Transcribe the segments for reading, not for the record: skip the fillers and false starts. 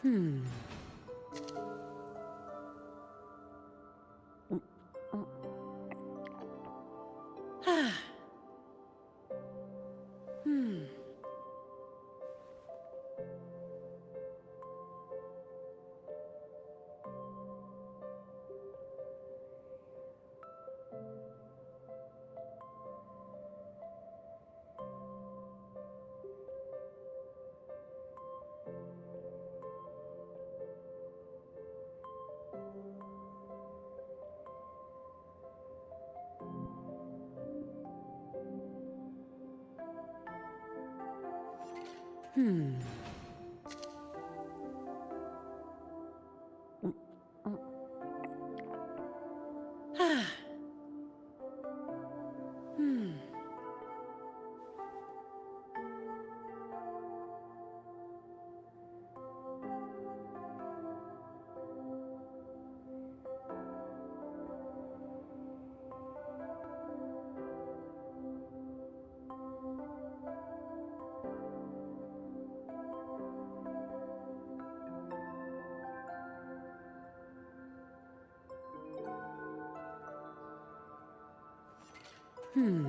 Hmm. Hmm. Hmm. Hmm. Hmm.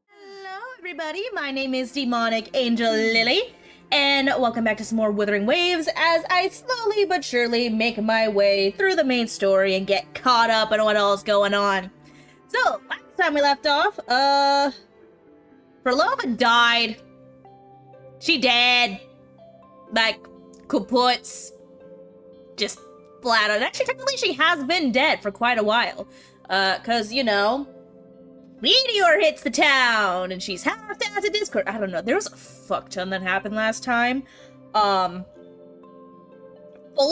Hello everybody, my name is Demonic Angel Lily, and welcome back to some more Wuthering Waves as I slowly but surely make my way through the main story and get caught up on what all's going on. So, last time we left off, Perlova died. She dead. Like, kaputs. Just flat out. Actually, technically she has been dead for quite a while. Cause, you know, meteor hits the town and she's halved as a Discord. I don't know. There was a fuck ton that happened last time. Full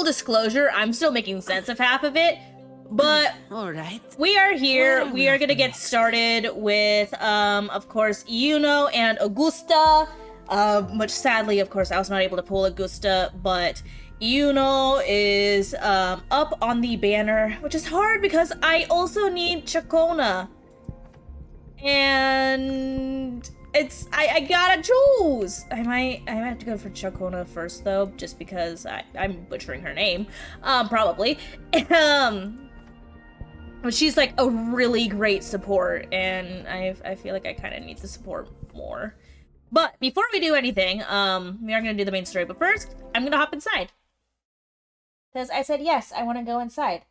disclosure, I'm still making sense of half of it, but All right. we are here. Where are We we are off gonna to get next? started with, of course, Yuno and Augusta. Which sadly, of course, I was not able to pull Augusta, but Yuno is up on the banner, which is hard because I also need Chacona. And it's I gotta choose. I might have to go for Chacona first though, just because I'm butchering her name. Probably. But she's like a really great support, and I feel like I kind of need the support more. But before we do anything, we are gonna do the main story. But first, I'm gonna hop inside because I said yes, I want to go inside.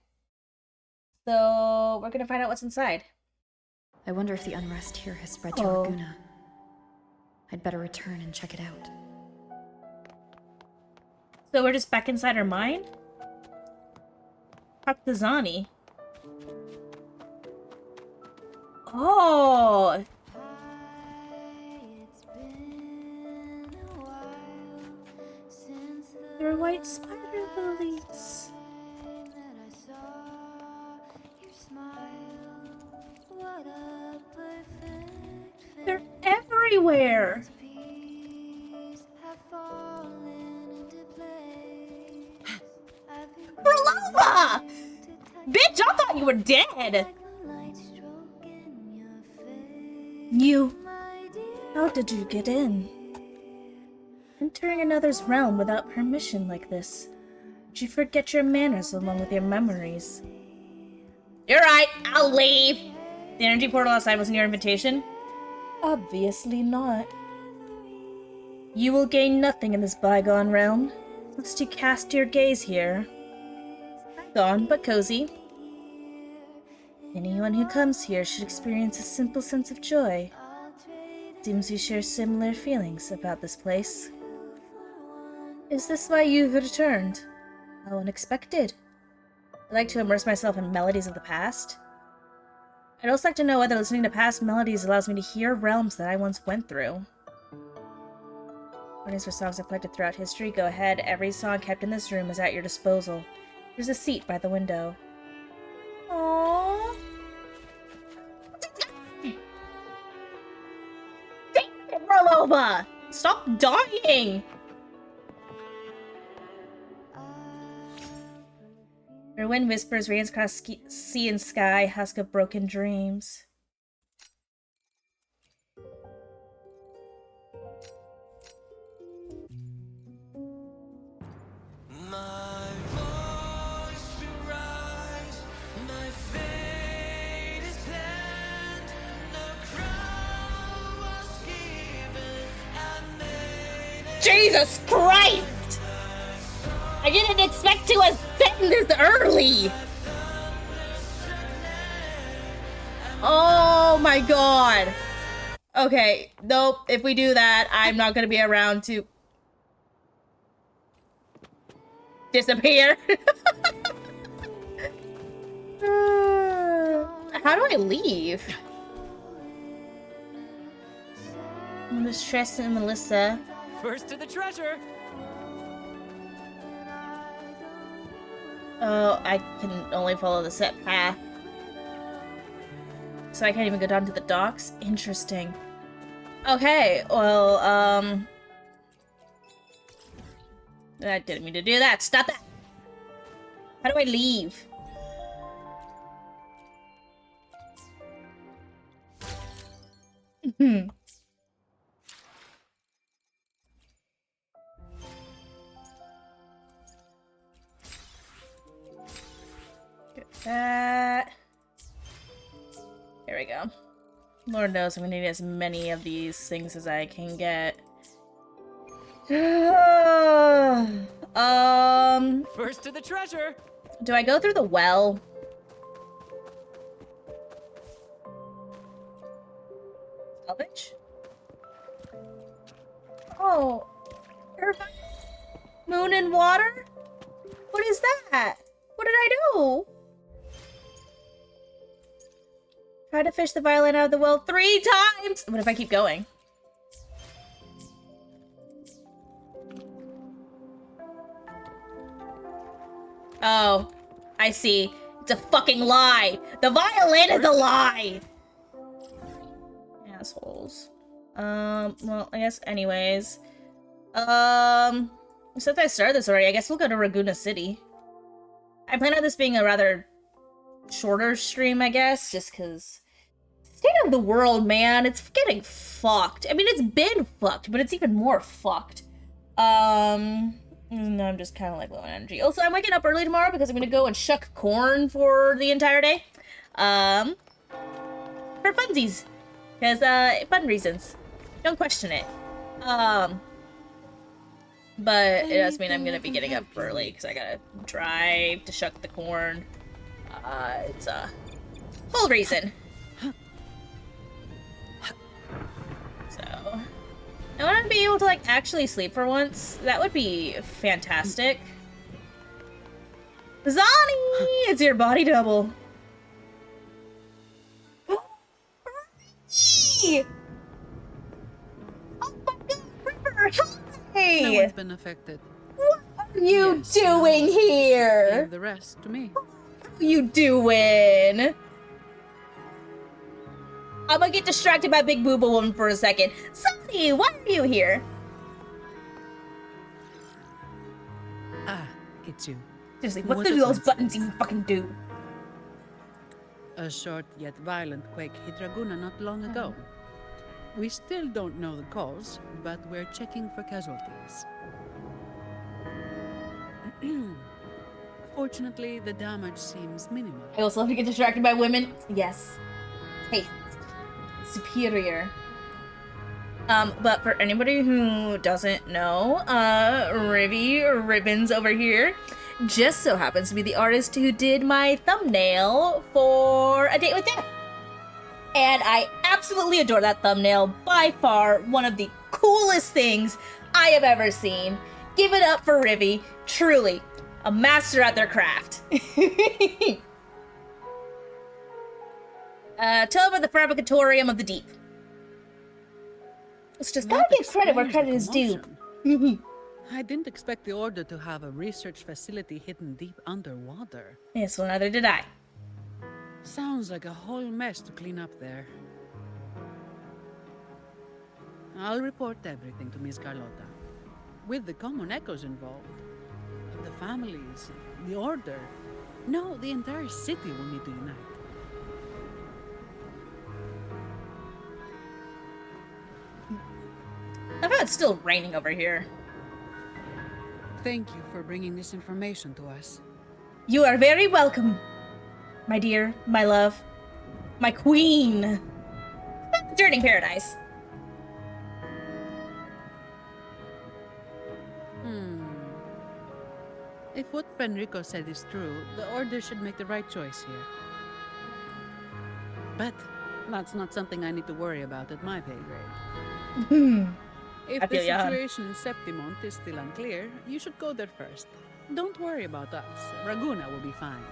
So we're gonna find out what's inside. I wonder if the unrest here has spread to Oh. Raguna. I'd better return and check it out. So we're just back inside her mind? Partizani. Oh! They're white spider lilies. They're everywhere! Perlova! Bitch, I thought you were dead! You... How did you get in? Entering another's realm without permission like this. Did you forget your manners along with your memories? You're right, I'll leave! The energy portal outside wasn't your invitation? Obviously not. You will gain nothing in this bygone realm, lest you cast your gaze here. Gone, but cozy. Anyone who comes here should experience a simple sense of joy. Seems we share similar feelings about this place. Is this why you've returned? How unexpected. I'd like to immerse myself in melodies of the past. I'd also like to know whether listening to past melodies allows me to hear realms that I once went through. Warnings for songs I've collected throughout history. Go ahead. Every song kept in this room is at your disposal. There's a seat by the window. Aww. Damn it, Rolova! Stop dying! Her wind whispers, rains across sea and sky, husk of broken dreams. Jesus Christ! I didn't expect to ascend this early! Oh my god! Okay, nope, if we do that, I'm not gonna be around to disappear. How do I leave? Miss Tress and Melissa. First to the treasure. Oh, I can only follow the set path. So I can't even go down to the docks? Interesting. Okay, well, I didn't mean to do that. Stop that! How do I leave? Hmm. Get that. Here we go. Lord knows I'm gonna need as many of these things as I can get. First to the treasure. Do I go through the well? Salvage? Oh, moon and water? What is that? What did I do? Try to fish the violin out of the well 3 times! What if I keep going? Oh, I see. It's a fucking lie! The violin is a lie! Assholes. Well, I guess anyways. Since I started this already, I guess we'll go to Raguna City. I plan on this being a rather shorter stream, I guess, just because state of the world, man, it's getting fucked. I mean, it's been fucked, but it's even more fucked. No, I'm just kind of like low on energy. Also, I'm waking up early tomorrow because I'm gonna go and shuck corn for the entire day. For funsies. Because, fun reasons. Don't question it. But it does mean I'm gonna be getting up early because I gotta drive to shuck the corn. It's a whole reason. So, I want to be able to, like, actually sleep for once. That would be fantastic. Zani! It's your body double. Oh my god, River! Hi! No one's been affected. What are you doing here? Leave the rest to me. What are you doing? I'm gonna get distracted by Big Booba Woman for a second. Sonny, why are you here? Ah, it's you. Seriously, what What do a those buttons coincidence. even fucking do? A short yet violent quake hit Raguna not long ago. We still don't know the cause, but we're checking for casualties. Fortunately, the damage seems minimal. I also love to get distracted by women. Yes. Taste. Superior. But for anybody who doesn't know, Rivy Ribbons over here just so happens to be the artist who did my thumbnail for A Date with Death. And I absolutely adore that thumbnail. By far, one of the coolest things I have ever seen. Give it up for Rivy. Truly, a master at their craft. Tell about the Fabricatorium of the Deep. It's just gotta give credit where credit is due. I didn't expect the Order to have a research facility hidden deep underwater. Yes, well, neither did I. Sounds like a whole mess to clean up there. I'll report everything to Miss Carlotta. With the common echoes involved. The families, the Order. No, the entire city will need to unite. I thought it's still raining over here. Thank you for bringing this information to us. You are very welcome, my dear, my love, my queen. Journey paradise. If what Fenrico said is true, the Order should make the right choice here. But that's not something I need to worry about at my pay grade. If I the feel ya. situation in Septimont is still unclear, you should go there first. Don't worry about us. Raguna will be fine.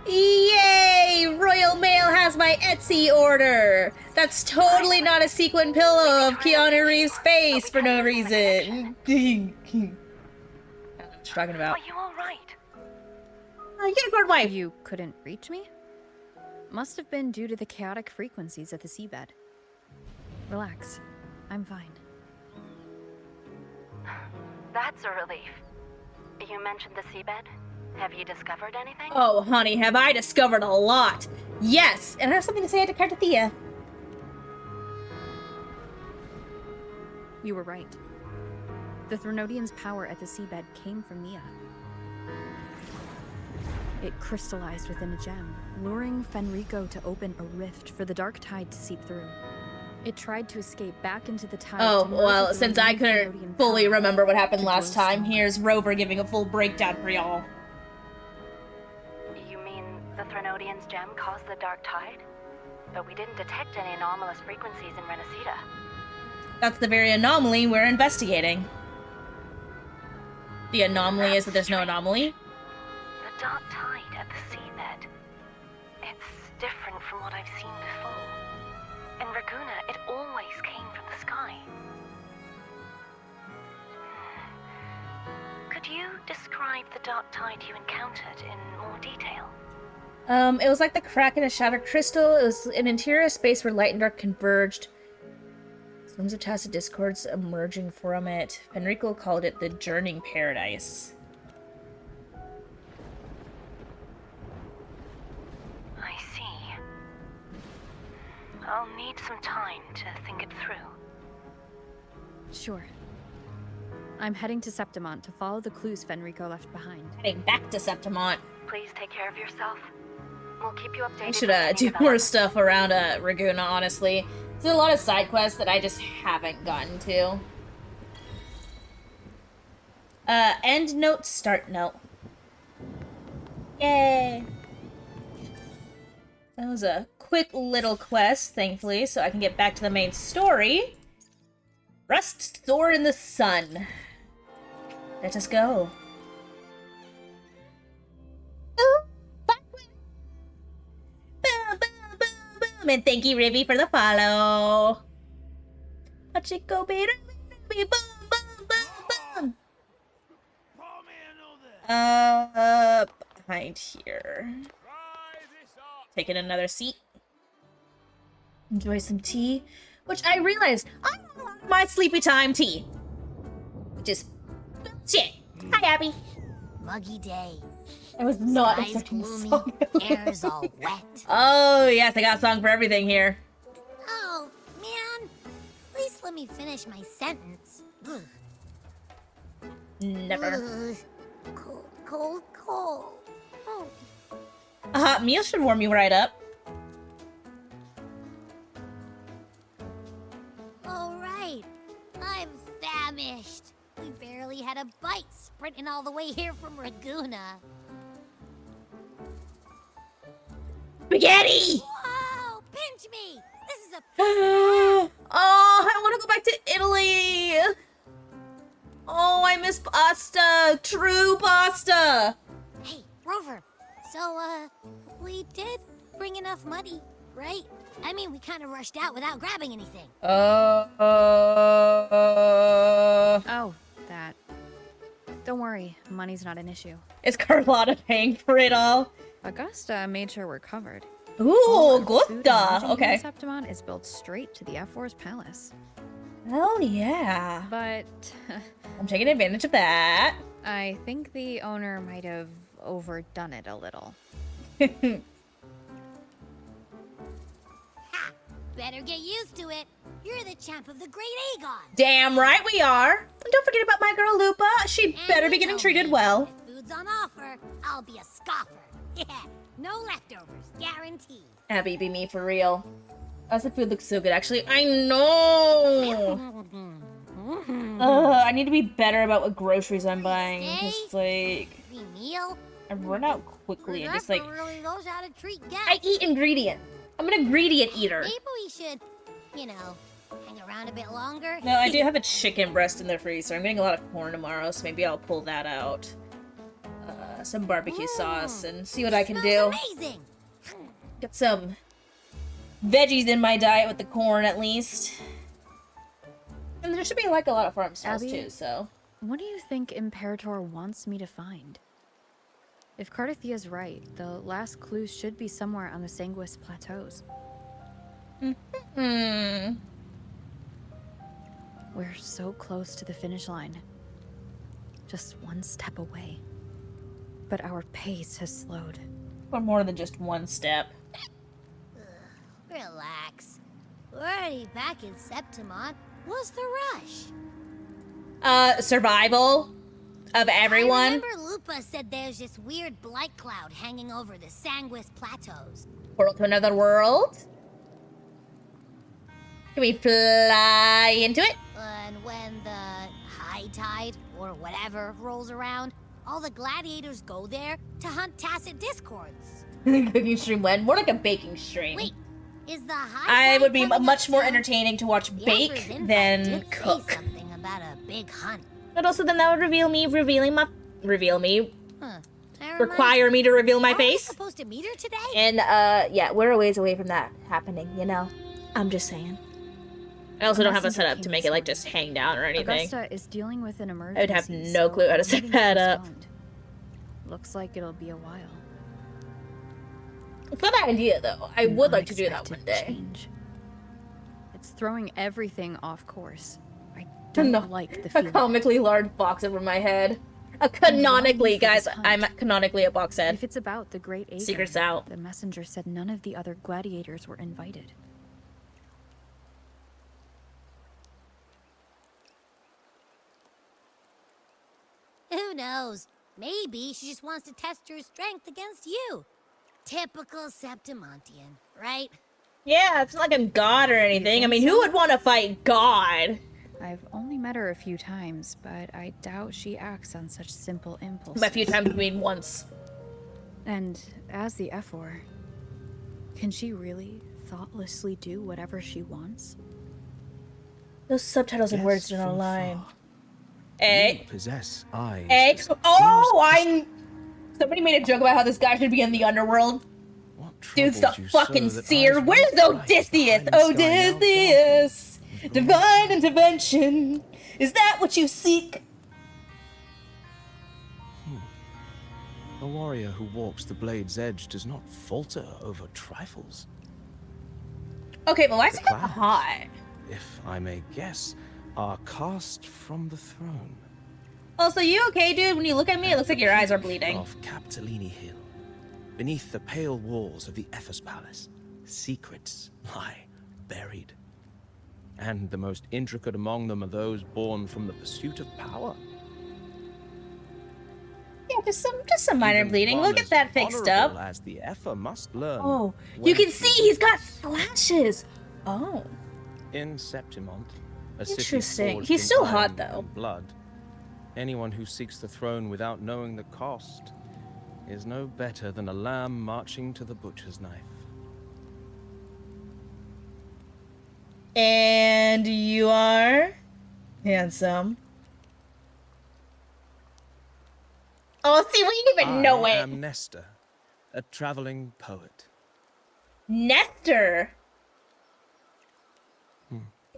Yay! Royal Mail has my Etsy order! That's totally not a sequin pillow of Keanu Reeves' face for no reason. I don't know what you're talking about. Are you alright? You get a guard wife! You couldn't reach me? Must have been due to the chaotic frequencies at the seabed. Relax. I'm fine. That's a relief. You mentioned the seabed. Have you discovered anything? Oh, honey, have I discovered a lot! Yes! And I have something to say to Cartathea. You were right. The Threnodian's power at the seabed came from Nia. It crystallized within a gem, luring Fenrico to open a rift for the dark tide to seep through. It tried to escape back into the tide. Oh, to merge well, with the since I remaining couldn't Thenodian fully power remember what happened to last grow time, stronger. here's Rover giving a full breakdown for y'all. You mean the Threnodian's gem caused the dark tide? But we didn't detect any anomalous frequencies in Renacita. That's the very anomaly we're investigating. The anomaly is that there's no anomaly? The dark tide at the seabed. It's different from what I've seen before. In Raguna, it always came from the sky. Could you describe the dark tide you encountered in more detail? It was like the crack in a shattered crystal. It was an interior space where light and dark converged. Swarms of tacit discords emerging from it. Fenrico called it the Journeying Paradise. I see. I'll need some time to think it through. Sure. I'm heading to Septimont to follow the clues Fenrico left behind. Heading back to Septimont. Please take care of yourself. We'll keep you updated. I should with any do more developments. stuff around Raguna, honestly. There's a lot of side quests that I just haven't gotten to. End note, start note. Yay! That was a quick little quest, thankfully, so I can get back to the main story. Rust Thor in the Sun. Let us go. Ooh, boom, boom, boom, boom. And thank you, Rivy, for the follow. Watch it go, baby. Boom, boom, boom, boom. Behind here. Taking another seat. Enjoy some tea. Which I realized I don't want my sleepy time tea. Which is shit. Hi, Abby. Muggy day. I was not Sky's expecting the gloomy, song. air's all wet. Oh, yes, I got a song for everything here. Oh, man. At least let me finish my sentence. Ugh. Never. Ugh. Cold, cold, cold. Oh. A hot meal should warm you right up. All right. I'm famished. We barely had a bite sprinting all the way here from Raguna. Spaghetti! Whoa! Pinch me! This is a... Oh, I want to go back to Italy. Oh, I miss pasta. True pasta. Hey, Rover. So, we did bring enough money, right? I mean, we kind of rushed out without grabbing anything. Oh, that. Don't worry, money's not an issue. Is Carlotta paying for it all? Augusta made sure we're covered. Ooh, All our food and Gusta. lodging Okay. in Septimont is built straight to the F4's palace. Hell yeah. But I'm taking advantage of that. I think the owner might have overdone it a little. Ha! Better get used to it. You're the champ of the Great Aegon. Damn right we are. And don't forget about my girl Lupa. She And better you be getting know treated me. well. If food's on offer, I'll be a scoffer. Yeah, no leftovers, guaranteed. Abby be me for real. Oh, the food looks so good, actually. I know! I need to be better about what groceries I'm buying. Because, like, Free meal? I run out quickly and just, like... really knows how to treat guests. I eat ingredients. I'm an ingredient eater. Maybe we should, you know, hang around a bit longer. No, I do have a chicken breast in the freezer. I'm getting a lot of corn tomorrow, so maybe I'll pull that out. Some barbecue sauce and see what I can do. Amazing. Get some veggies in my diet with the corn, at least. And there should be, like, a lot of farm stalls, Abby? too, so... What do you think Imperator wants me to find? If Cardathia's right, the last clues should be somewhere on the Sanguis Plateaus. We're so close to the finish line. Just one step away. But our pace has slowed. Or more than just one step. Relax. We're already back in Septimont. What's the rush? Survival of everyone. I remember Lupa said there's this weird blight cloud hanging over the Sanguis Plateaus. Portal to another world. Can we fly into it? And when the high tide, or whatever, rolls around, all the gladiators go there to hunt tacit discords. Cooking stream when? More like a baking stream. Wait, is the high I tide would be coming much up more soon? entertaining to watch The bake Emperor's invite than did say cook. something about a big hunt. But also then that would reveal me, Huh. require me to reveal my Aren't we face. supposed to meet her today? And, yeah, we're a ways away from that happening, you know? I'm just saying. I also don't have a setup to make it, like, just hang down or anything. Augusta is dealing with an emergency. I would have no clue how to set meeting's that up. postponed. Looks like it'll be a while. Fun idea, though. I would like to do that one Unexpected day. change. It's throwing everything off course. I don't No, like the a feeling. comically large box over my head. Canonically, for this guys, hunt. I'm canonically a box head. If it's about the Great Aegon, Secret's out. the messenger said none of the other gladiators were invited. Who knows? Maybe she just wants to test her strength against you. Typical Septimontian, right? Yeah, it's not like I'm God or anything. I mean, who would want to fight God? I've only met her a few times, but I doubt she acts on such simple impulses. By a few times, I mean once. And as the Ephor, can she really thoughtlessly do whatever she wants? Those subtitles and Guess words don't from align. far. Eh? You possess eyes. Eh? as Oh, clear as Somebody made a joke about how this guy should be in the underworld. What Dude's the troubles you so fucking that seer. eyes Where's once bright Odysseus? behind the sky now Odysseus! darken? Divine intervention. Is that what you seek? A warrior who walks the blade's edge does not falter over trifles. Okay, but why is The he got clouds, hot? if I may guess, are cast from the throne. Also, you okay, dude? When you look at me, it looks like your eyes are Peak bleeding. Of Capitolini Hill, beneath the pale walls of the Ephes Palace, secrets lie buried. And the most intricate among them are those born from the pursuit of power. Yeah, just some minor Even bleeding. one We'll get as that fixed honorable up. As the Epher must learn. Oh, you when can to see he's got slashes. Oh, In Septimont, a city interesting. forged He's in still iron hot, though. and blood, anyone who seeks the throne without knowing the cost is no better than a lamb marching to the butcher's knife. And you are handsome. Oh, see, we didn't even know I it. am Nestor, a traveling poet. Nestor.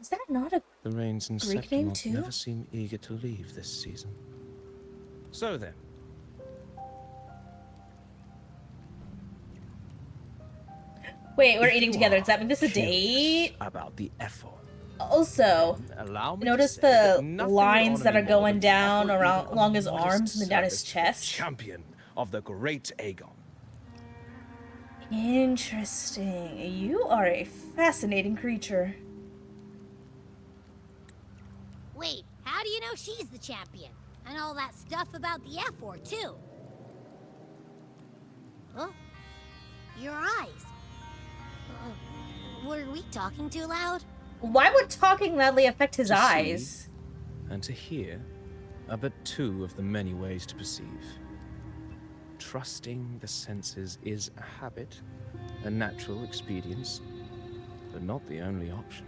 Is that not a... The rains in Greek name, Septimont too? never seem eager to leave this season. So then, Wait, we're if eating you together. are Does that mean this is a curious date? about the Ephor, Also, allow me notice to say that the nothing lines would that are honor me more going than to down offer around even a along his modest arms and then down his service to the chest. Champion of the great Aegon. Interesting. You are a fascinating creature. Wait, how do you know she's the champion? And all that stuff about the Ephor, too? Huh? Your eyes. Were we talking too loud? Why would talking loudly affect his To see eyes? and to hear are but two of the many ways to perceive. Trusting the senses is a habit, a natural expedience, but not the only option.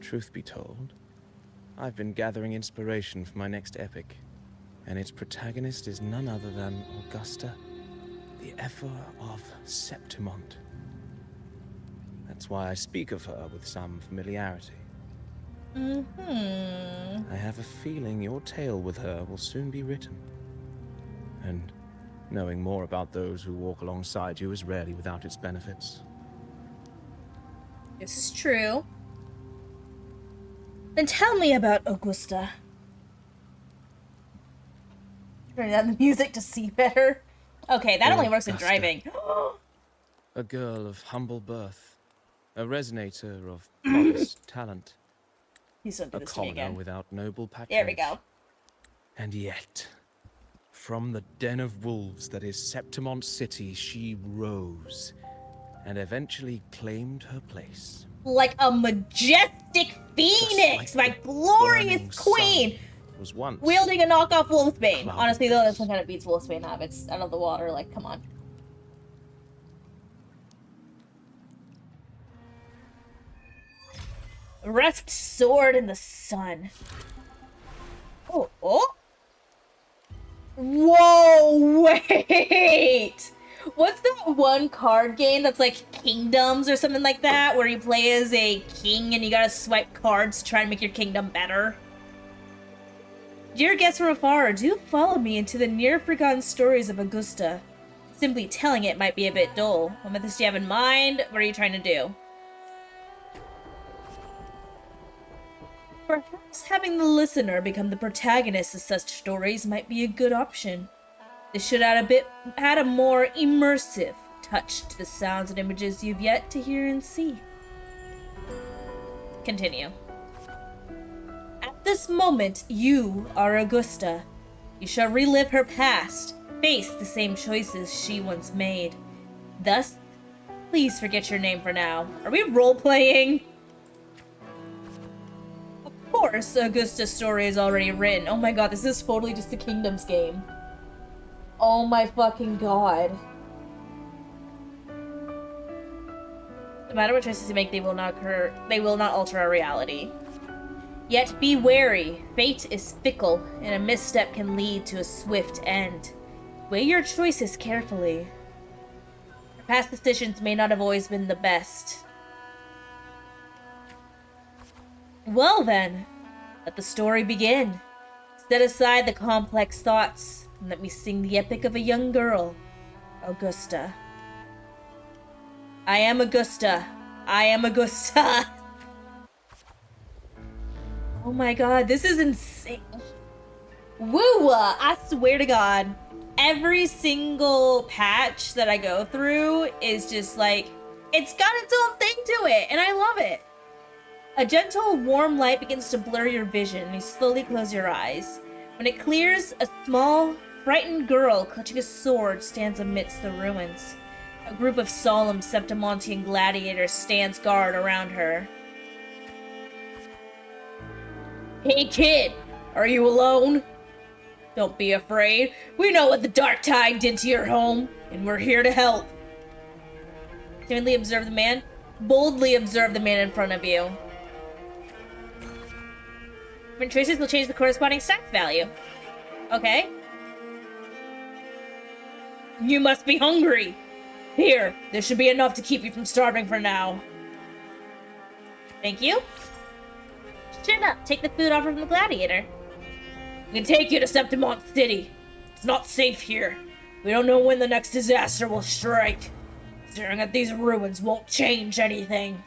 Truth be told, I've been gathering inspiration for my next epic, and its protagonist is none other than Augusta, the Ephor of Septimont. That's why I speak of her with some familiarity. I have a feeling your tale with her will soon be written. And knowing more about those who walk alongside you is rarely without its benefits. This is true. Then tell me about Augusta. Turn down the music to see better. Okay, that only works in Augusta. driving. A girl of humble birth, a resonator of modest talent, Please don't do a this to me commoner again. without noble patronage. There we go. And yet, from the den of wolves that is Septimont City, she rose and eventually claimed her place. Like a majestic phoenix, Just my like the glorious burning queen, sun was once wielding a knockoff Wolfsbane. Cloud Honestly, though, this face. one kind of beats Wolfsbane up. It's out of the water. Like, come on. Rust sword in the sun. Oh, oh. Whoa, wait! What's that one card game that's like Kingdoms or something like that, where you play as a king and you gotta swipe cards to try and make your kingdom better? Dear guests from afar, do follow me into the near-forgotten stories of Augusta. Simply telling it might be a bit dull. What methods do you have in mind? What are you trying to do? Perhaps having the listener become the protagonist of such stories might be a good option. This should add a more immersive touch to the sounds and images you've yet to hear and see. Continue. At this moment, you are Augusta. You shall relive her past, face the same choices she once made. Thus, please forget your name for now. Are we role-playing? Of course, Augusta's story is already written. Oh my god, this is totally just a Kingdoms game. Oh my fucking god. No matter what choices you make, they will not alter our reality. Yet be wary. Fate is fickle, and a misstep can lead to a swift end. Weigh your choices carefully. Your past decisions may not have always been the best. Well then, let the story begin. Set aside the complex thoughts, and let me sing the epic of a young girl, Augusta. I am Augusta. I am Augusta. Oh my god, this is insane. Woo! I swear to god, every single patch that I go through is just like, it's got its own thing to it, and I love it. A gentle, warm light begins to blur your vision, and you slowly close your eyes. When it clears, a small, frightened girl clutching a sword stands amidst the ruins. A group of solemn Septimontian gladiators stands guard around her. Hey kid, are you alone? Don't be afraid. We know what the Dark Tide did to your home, and we're here to help. Timidly observe the man. Boldly observe the man in front of you. Different choices will change the corresponding stats value. Okay. You must be hungry. Here, this should be enough to keep you from starving for now. Thank you. Chin up. Take the food offered from the gladiator. We can take you to Septimont City. It's not safe here. We don't know when the next disaster will strike. Staring at these ruins won't change anything.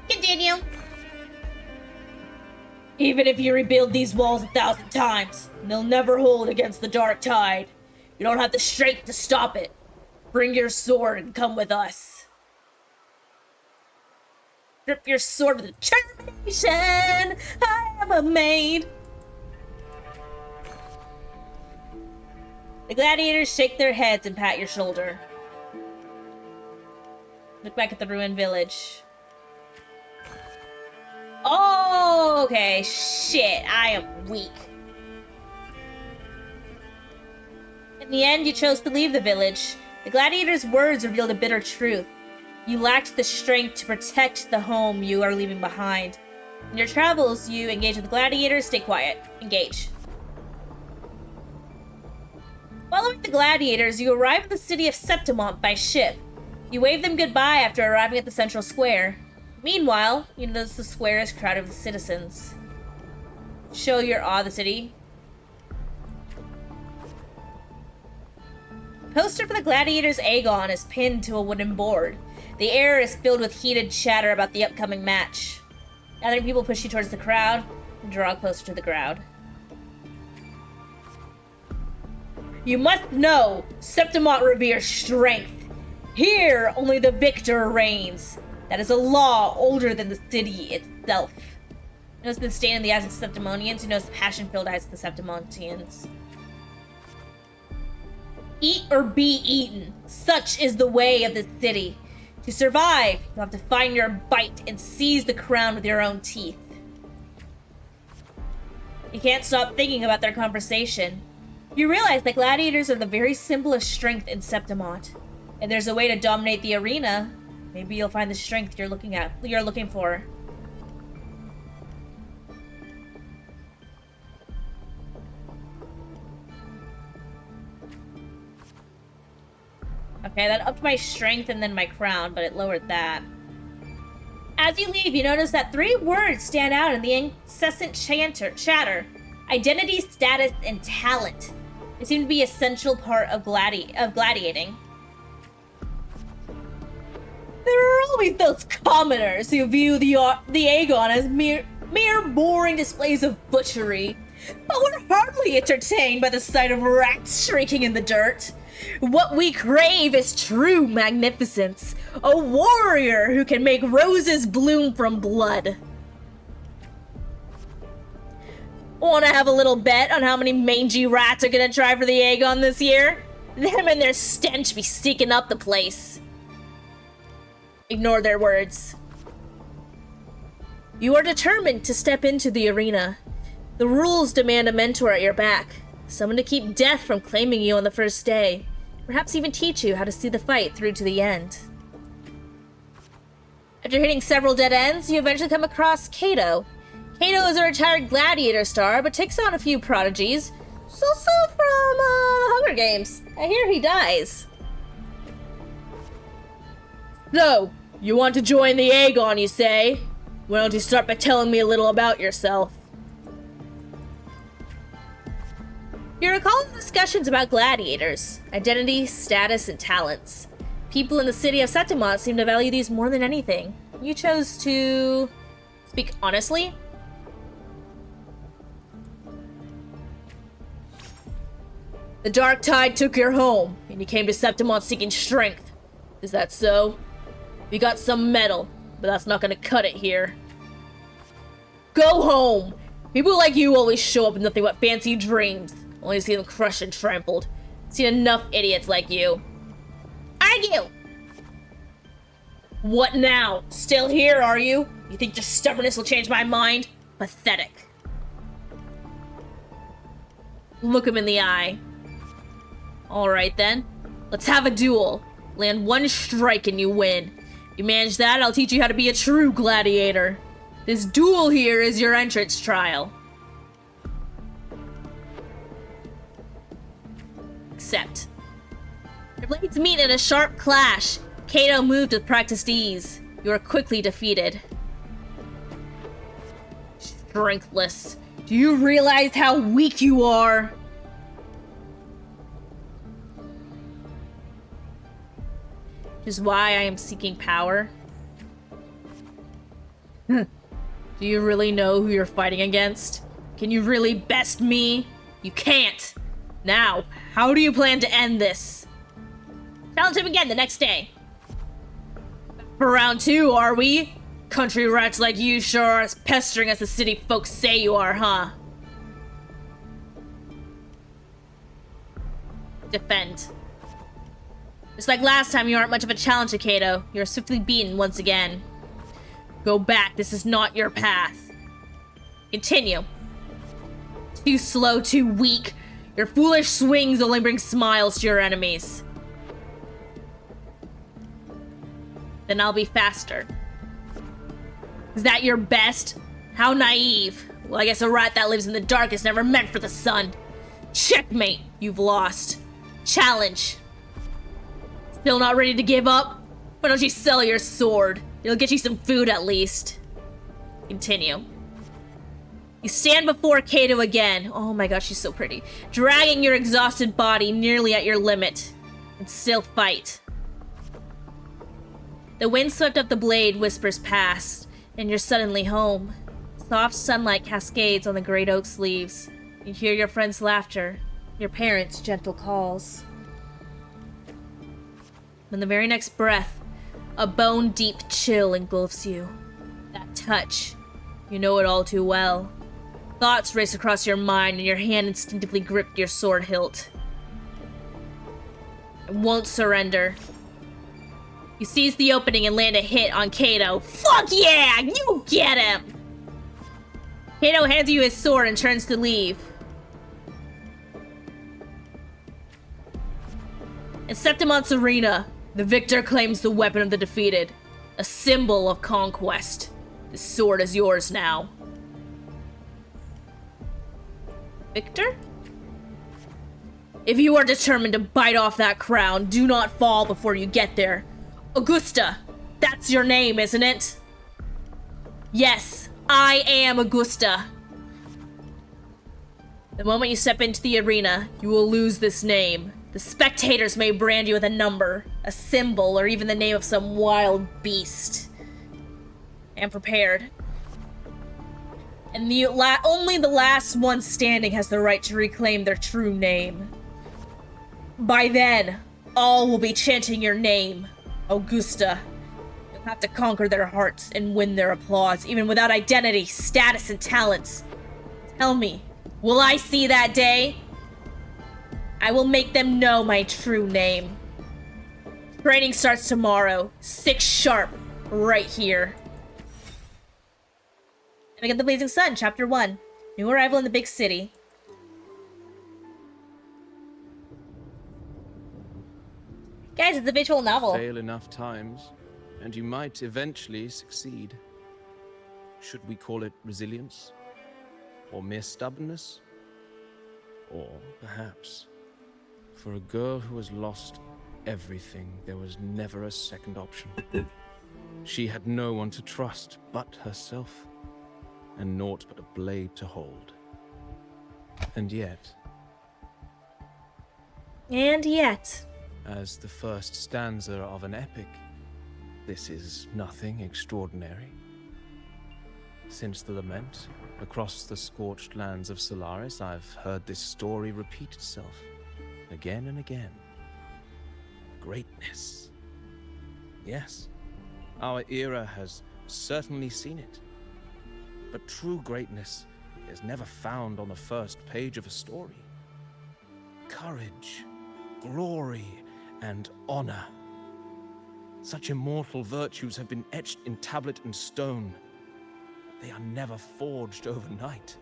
Continue. Even if you rebuild these walls 1,000 times, they'll never hold against the Dark Tide. You don't have the strength to stop it. Bring your sword and come with us. Grip your sword with determination. I am a maid. The gladiators shake their heads and pat your shoulder. Look back at the ruined village. Oh, okay. Shit, I am weak. In the end, you chose to leave the village. The gladiator's words revealed a bitter truth. You lacked the strength to protect the home you are leaving behind. In your travels, you engage with the gladiators. Stay quiet. Engage. Following the gladiators, you arrive at the city of Septimont by ship. You wave them goodbye after arriving at the central square. Meanwhile, you notice the square is crowded with citizens. Show your awe of the city. A poster for the gladiators' Aegon is pinned to a wooden board. The air is filled with heated chatter about the upcoming match. Other people push you towards the crowd and draw closer to the crowd. You must know, Septimont reveres strength. Here, only the victor reigns. That is a law older than the city itself. Notice the stain in the eyes of the Septimonians. You notice the passion-filled eyes of the Septimontians. Eat or be eaten. Such is the way of this city. To survive, you'll have to find your bite and seize the crown with your own teeth. You can't stop thinking about their conversation. You realize that gladiators are the very simplest strength in Septimont. If there's a way to dominate the arena, maybe you'll find the strength you're looking for. Okay, that upped my strength and then my crown, but it lowered that. As you leave, you notice that 3 words stand out in the incessant chatter. Identity, status, and talent. They seem to be an essential part of gladiating. There are always those commoners who view the Aegon as mere boring displays of butchery. But we're hardly entertained by the sight of rats shrieking in the dirt. What we crave is true magnificence. A warrior who can make roses bloom from blood. Want to have a little bet on how many mangy rats are gonna try for the Aegon this year? Them and their stench be seeking up the place. Ignore their words. You are determined to step into the arena. The rules demand a mentor at your back. Someone to keep death from claiming you on the first day. Perhaps even teach you how to see the fight through to the end. After hitting several dead ends, you eventually come across Cato. Cato is a retired gladiator star, but takes on a few prodigies. He's also from the Hunger Games. I hear he dies. So, you want to join the Aegon, you say? Why don't you start by telling me a little about yourself? You recall the discussions about gladiators, identity, status, and talents. People in the city of Septimont seem to value these more than anything. You chose to speak honestly? The dark tide took your home, and you came to Septimont seeking strength. Is that so? We got some metal, but that's not gonna cut it here. Go home! People like you always show up in nothing but fancy dreams, only to see them crushed and trampled. Seen enough idiots like you. Argue! What now? Still here, are you? You think your stubbornness will change my mind? Pathetic. Look him in the eye. Alright then, let's have a duel. Land one strike and you win. You manage that, I'll teach you how to be a true gladiator. This duel here is your entrance trial. Accept. Your blades meet in a sharp clash. Cato moved with practiced ease. You are quickly defeated. Strengthless. Do you realize how weak you are? Which is why I am seeking power. Do you really know who you're fighting against? Can you really best me? You can't. Now, how do you plan to end this? Challenge him again the next day. For round 2, are we? Country rats like you sure are as pestering as the city folks say you are, huh? Defend. Just like last time, you aren't much of a challenge to Kato. You're swiftly beaten once again. Go back. This is not your path. Continue. Too slow, too weak. Your foolish swings only bring smiles to your enemies. Then I'll be faster. Is that your best? How naive. Well, I guess a rat that lives in the dark is never meant for the sun. Checkmate. You've lost. Challenge. Still not ready to give up? Why don't you sell your sword? It'll get you some food at least. Continue. You stand before Kato again. Oh my gosh, she's so pretty. Dragging your exhausted body nearly at your limit. And still fight. The wind swept up the blade, whispers past, and you're suddenly home. Soft sunlight cascades on the great oak's leaves. You hear your friend's laughter, your parents' gentle calls. In the very next breath, a bone-deep chill engulfs you. That touch, you know it all too well. Thoughts race across your mind and your hand instinctively gripped your sword hilt. I won't surrender. You seize the opening and land a hit on Kato. Fuck yeah! You get him! Kato hands you his sword and turns to leave. In Septimon's arena, the victor claims the weapon of the defeated. A symbol of conquest. The sword is yours now. Victor? If you are determined to bite off that crown, do not fall before you get there. Augusta, that's your name, isn't it? Yes, I am Augusta. The moment you step into the arena, you will lose this name. The spectators may brand you with a number, a symbol, or even the name of some wild beast. I am prepared. And only the last one standing has the right to reclaim their true name. By then, all will be chanting your name, Augusta. You'll have to conquer their hearts and win their applause, even without identity, status, and talents. Tell me, will I see that day? I will make them know my true name. Training starts tomorrow, 6 sharp, right here. And we get The Blazing Sun, Chapter 1. New arrival in the big city. Guys, it's a visual novel. Fail enough times, and you might eventually succeed. Should we call it resilience? Or mere stubbornness? Or perhaps, for a girl who has lost everything, there was never a second option. She had no one to trust but herself, and naught but a blade to hold. And yet, as the first stanza of an epic, this is nothing extraordinary. Since the lament, across the scorched lands of Solaris, I've heard this story repeat itself, again and again. Greatness. Yes, our era has certainly seen it. But true greatness is never found on the first page of a story. Courage, glory, and honor. Such immortal virtues have been etched in tablet and stone. They are never forged overnight.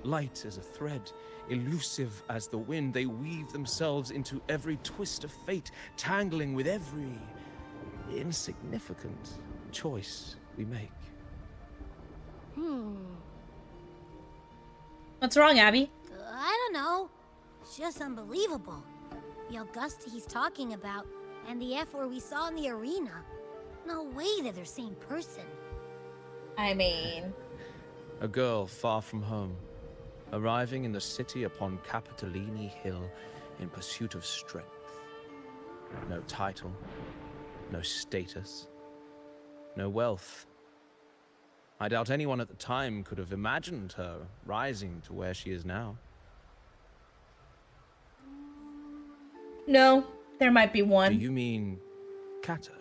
Light as a thread, elusive as the wind, they weave themselves into every twist of fate, tangling with every insignificant choice we make. What's wrong, Abby? I don't know. It's just unbelievable. The Augusta he's talking about, and the F-word we saw in the arena. No way they're the same person. I mean... A girl far from home, arriving in the city upon Capitolini Hill in pursuit of strength. No title, no status, no wealth. I doubt anyone at the time could have imagined her rising to where she is now. No, there might be one. Do you mean Kato?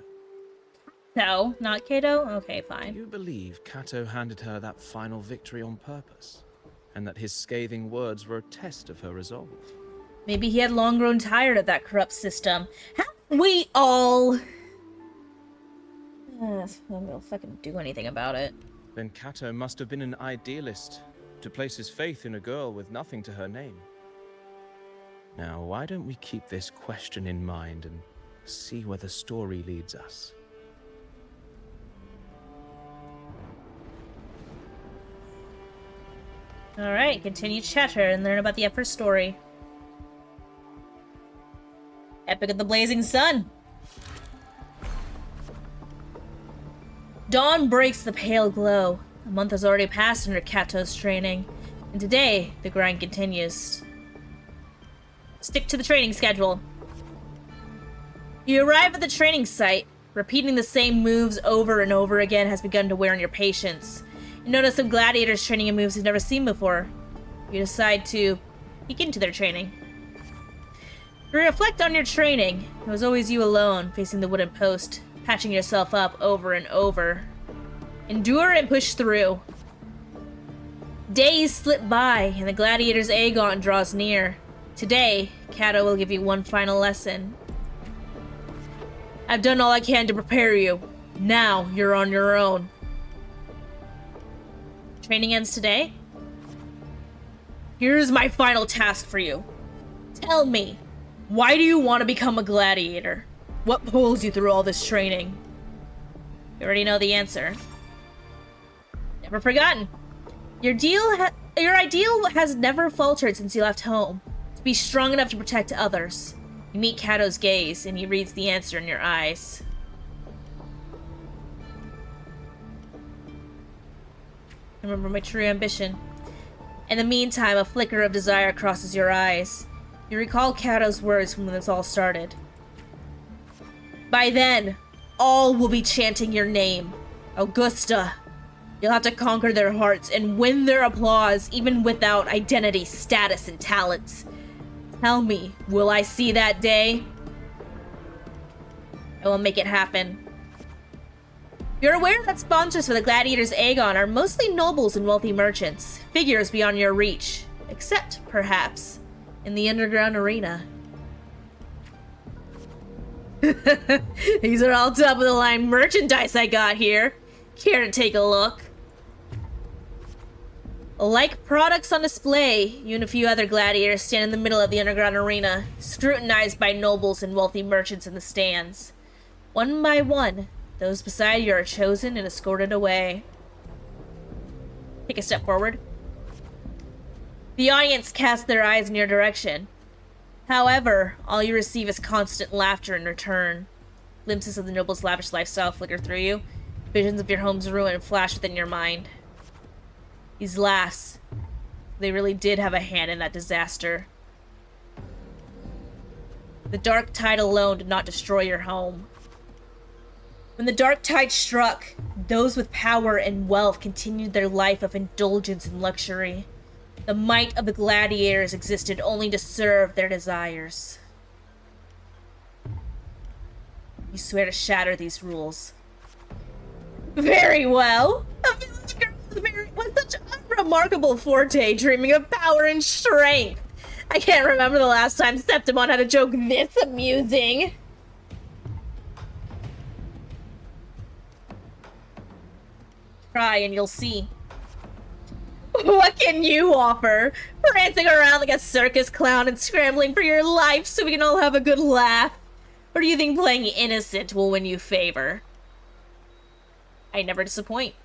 No, not Kato? Okay, fine. Do you believe Kato handed her that final victory on purpose, and that his scathing words were a test of her resolve? Maybe he had long grown tired of that corrupt system. Haven't we all? I don't fucking do anything about it. Then Cato must have been an idealist, to place his faith in a girl with nothing to her name. Now, why don't we keep this question in mind and see where the story leads us? Alright, continue chatter and learn about the Emperor's story. Epic of the Blazing Sun. Dawn breaks the pale glow. A month has already passed under Cato's training, and today the grind continues. Stick to the training schedule. You arrive at the training site. Repeating the same moves over and over again has begun to wear on your patience. You notice some gladiators training in moves you've never seen before. You decide to peek into their training. You reflect on your training. It was always you alone, facing the wooden post, patching yourself up over and over. Endure and push through. Days slip by, and the gladiator's Aegon draws near. Today, Cato will give you one final lesson. I've done all I can to prepare you. Now, you're on your own. Training ends today? Here's my final task for you. Tell me, why do you want to become a gladiator? What pulls you through all this training? You already know the answer. Never forgotten. Your ideal has never faltered since you left home. To be strong enough to protect others. You meet Cato's gaze, and he reads the answer in your eyes. Remember my true ambition. In the meantime, a flicker of desire crosses your eyes. You recall Cato's words from when this all started. By then, all will be chanting your name. Augusta. You'll have to conquer their hearts and win their applause, even without identity, status, and talents. Tell me, will I see that day? I will make it happen. You're aware that sponsors for the Gladiators Aegon are mostly nobles and wealthy merchants, figures beyond your reach, except, perhaps, in the underground arena. These are all top-of-the-line merchandise I got here. Care to take a look? Like products on display, you and a few other gladiators stand in the middle of the underground arena, scrutinized by nobles and wealthy merchants in the stands. One by one, those beside you are chosen and escorted away. Take a step forward. The audience cast their eyes in your direction. However, all you receive is constant laughter in return. Glimpses of the noble's lavish lifestyle flicker through you. Visions of your home's ruin flash within your mind. These laughs, they really did have a hand in that disaster. The dark tide alone did not destroy your home. When the dark tide struck, those with power and wealth continued their life of indulgence and luxury. The might of the gladiators existed only to serve their desires. You swear to shatter these rules. Very well. A village girl with such unremarkable forte, dreaming of power and strength. I can't remember the last time Septimon had a joke this amusing. Try and you'll see. What can you offer? Prancing around like a circus clown and scrambling for your life so we can all have a good laugh? Or do you think playing innocent will win you favor? I never disappoint.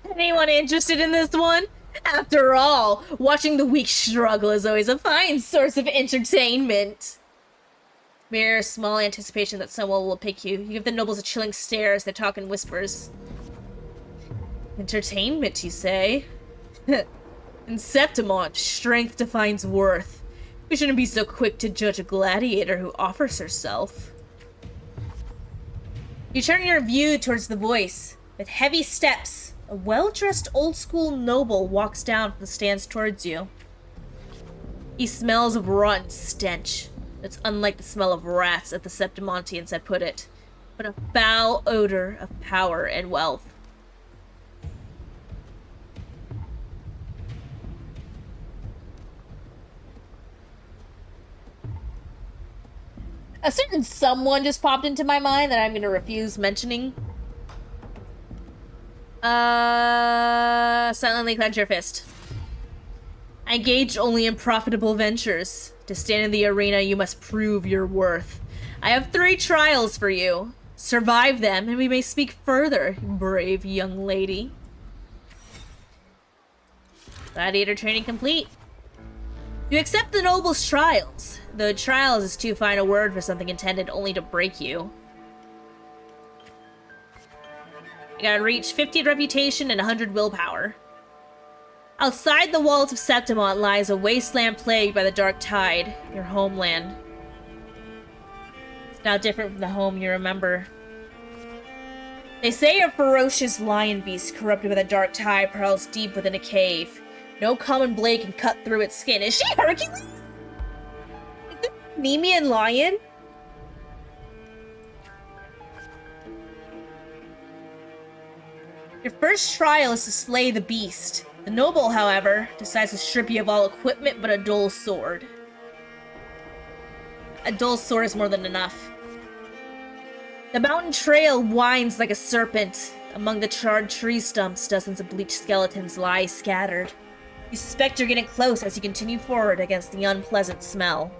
Anyone interested in this one? After all, watching the weak struggle is always a fine source of entertainment. Mere small anticipation that someone will pick you. You give the nobles a chilling stare as they talk in whispers. Entertainment, you say? In Septimon, strength defines worth. We shouldn't be so quick to judge a gladiator who offers herself. You turn your view towards the voice. With heavy steps, a well-dressed old-school noble walks down from the stands towards you. He smells of rotten stench. It's unlike the smell of rats, as the Septimontians had put it, but a foul odor of power and wealth. A certain someone just popped into my mind that I'm gonna refuse mentioning. Silently clench your fist. I engage only in profitable ventures. To stand in the arena, you must prove your worth. I have 3 trials for you. Survive them, and we may speak further, brave young lady. Gladiator training complete. You accept the noble's trials, though trials is too fine a word for something intended only to break you. You gotta reach 50 reputation and 100 willpower. Outside the walls of Septimont lies a wasteland plagued by the dark tide, your homeland. It's now different from the home you remember. They say a ferocious lion beast corrupted by the dark tide prowls deep within a cave. No common blade can cut through its skin. Is she Hercules? Is this Nemean lion? Your first trial is to slay the beast. The noble, however, decides to strip you of all equipment but a dull sword. A dull sword is more than enough. The mountain trail winds like a serpent. Among the charred tree stumps, dozens of bleached skeletons lie scattered. You suspect you're getting close as you continue forward against the unpleasant smell.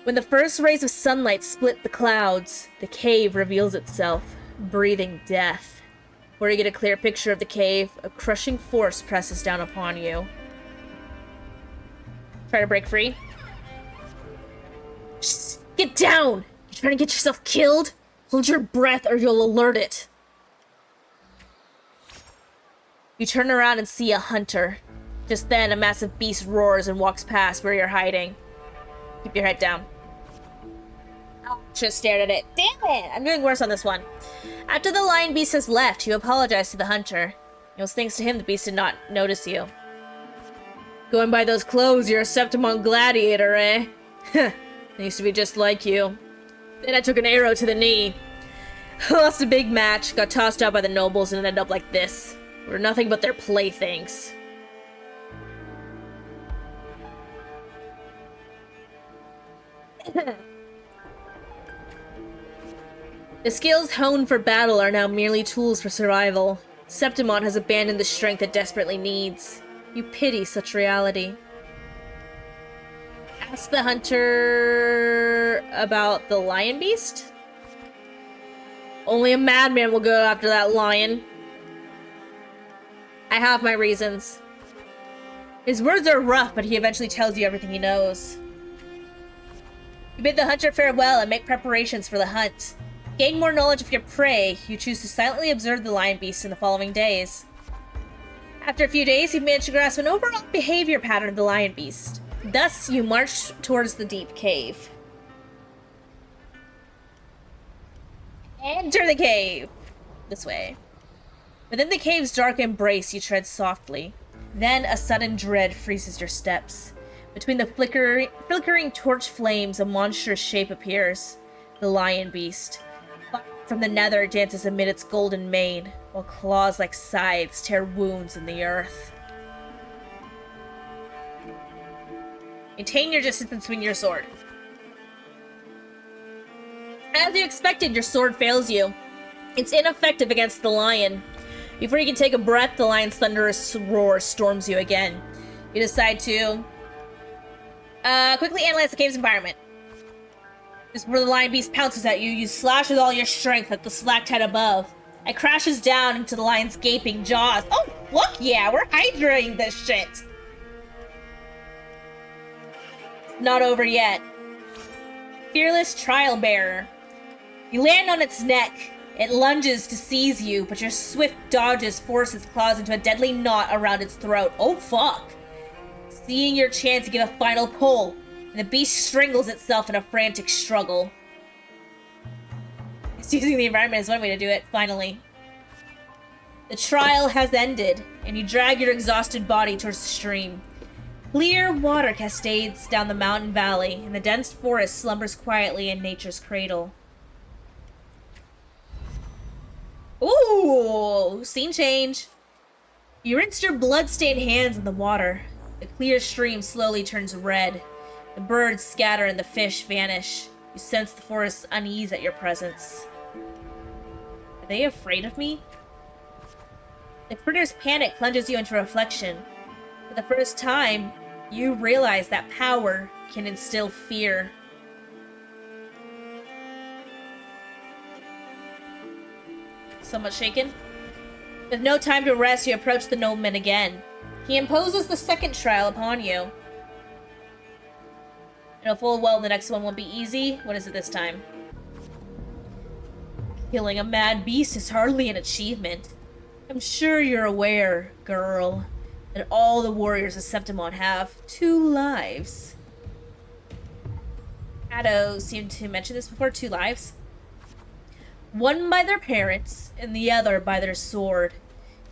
When the first rays of sunlight split the clouds, the cave reveals itself, breathing death. Before you get a clear picture of the cave, a crushing force presses down upon you. Try to break free. Just get down! You trying to get yourself killed? Hold your breath or you'll alert it. You turn around and see a hunter. Just then, a massive beast roars and walks past where you're hiding. Keep your head down. Oh, just stared at it. Damn it! I'm doing worse on this one. After the lion beast has left, you apologize to the hunter. It was thanks to him the beast did not notice you. Going by those clothes, you're a Septimon gladiator, eh? I used to be just like you. Then I took an arrow to the knee. Lost a big match, got tossed out by the nobles, and ended up like this. We're nothing but their playthings. The skills honed for battle are now merely tools for survival. Septimon has abandoned the strength it desperately needs. You pity such reality. Ask the hunter about the lion beast? Only a madman will go after that lion. I have my reasons. His words are rough, but he eventually tells you everything he knows. You bid the hunter farewell and make preparations for the hunt. Gain more knowledge of your prey, you choose to silently observe the lion beast in the following days. After a few days, you've managed to grasp an overall behavior pattern of the lion beast. Thus, you march towards the deep cave. Enter the cave! This way. Within the cave's dark embrace, you tread softly. Then, a sudden dread freezes your steps. Between the flickering torch flames, a monstrous shape appears. The lion beast. Fire from the nether dances amid its golden mane, while claws like scythes tear wounds in the earth. Maintain your distance and swing your sword. As you expected, your sword fails you. It's ineffective against the lion. Before you can take a breath, the lion's thunderous roar storms you again. You decide to quickly analyze the cave's environment. Just where the lion beast pounces at you, you slash with all your strength at the stalactite above. It crashes down into the lion's gaping jaws. Oh, look, yeah, we're hydrating this shit. Not over yet. Fearless trial bearer. You land on its neck. It lunges to seize you, but your swift dodges force its claws into a deadly knot around its throat. Oh fuck. Seeing your chance, you give a final pull, and the beast strangles itself in a frantic struggle. It's using the environment as one way to do it, finally. The trial has ended, and you drag your exhausted body towards the stream. Clear water cascades down the mountain valley, and the dense forest slumbers quietly in nature's cradle. Ooh, scene change. You rinsed your blood-stained hands in the water. The clear stream slowly turns red. The birds scatter and the fish vanish. You sense the forest's unease at your presence. Are they afraid of me? The critter's panic plunges you into reflection. For the first time, you realize that power can instill fear. Somewhat shaken. With no time to rest, you approach the nobleman again. He imposes the second trial upon you. You know full well the next one won't be easy. What is it this time? Killing a mad beast is hardly an achievement. I'm sure you're aware, girl, that all the warriors of Septimon have 2 lives. Addo seemed to mention this before, 2 lives. One by their parents, and the other by their sword.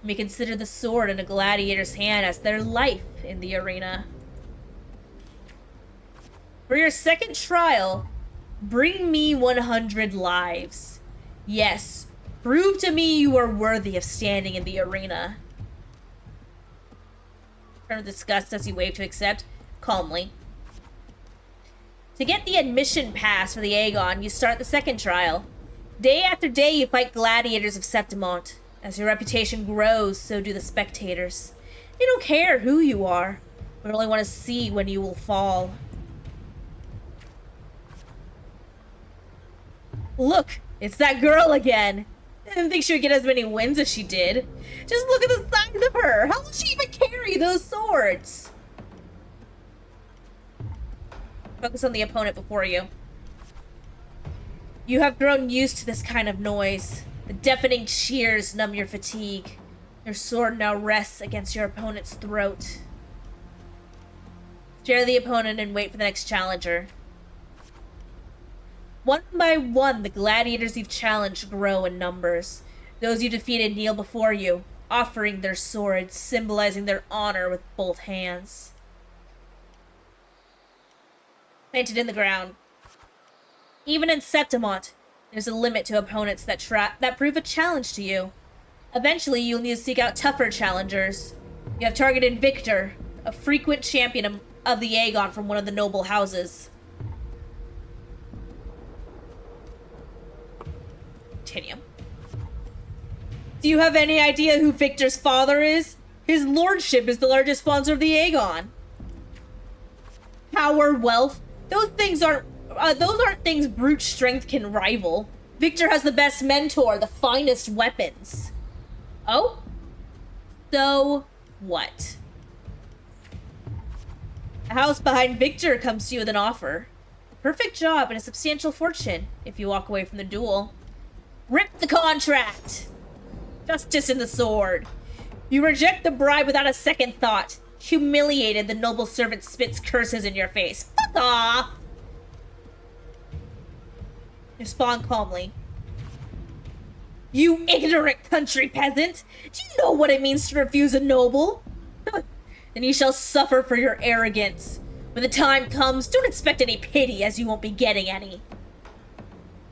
You may consider the sword in a gladiator's hand as their life in the arena. For your second trial, bring me 100 lives. Yes, prove to me you are worthy of standing in the arena. Turn of disgust as you wave to accept, calmly. To get the admission pass for the Aegon, you start the second trial. Day after day, you fight gladiators of Septimont. As your reputation grows, so do the spectators. They don't care who you are, but only want to see when you will fall. Look, it's that girl again. I didn't think she would get as many wins as she did. Just look at the size of her. How will she even carry those swords? Focus on the opponent before you. You have grown used to this kind of noise. The deafening cheers numb your fatigue. Your sword now rests against your opponent's throat. Stare the opponent and wait for the next challenger. One by one, the gladiators you've challenged grow in numbers. Those you defeated kneel before you, offering their swords, symbolizing their honor with both hands. Planted in the ground. Even in Septimont, there's a limit to opponents that prove a challenge to you. Eventually, you'll need to seek out tougher challengers. You have targeted Victor, a frequent champion of the Aegon from one of the noble houses. Continue. Do you have any idea who Victor's father is? His lordship is the largest sponsor of the Aegon. Power, wealth, those aren't things brute strength can rival. Victor has the best mentor, the finest weapons. Oh? So what? The house behind Victor comes to you with an offer. Perfect job and a substantial fortune if you walk away from the duel. Rip the contract! Justice in the sword. You reject the bribe without a second thought. Humiliated, the noble servant spits curses in your face. Fuck off! Respond calmly. You ignorant country peasant! Do you know what it means to refuse a noble? Then you shall suffer for your arrogance. When the time comes, don't expect any pity, as you won't be getting any.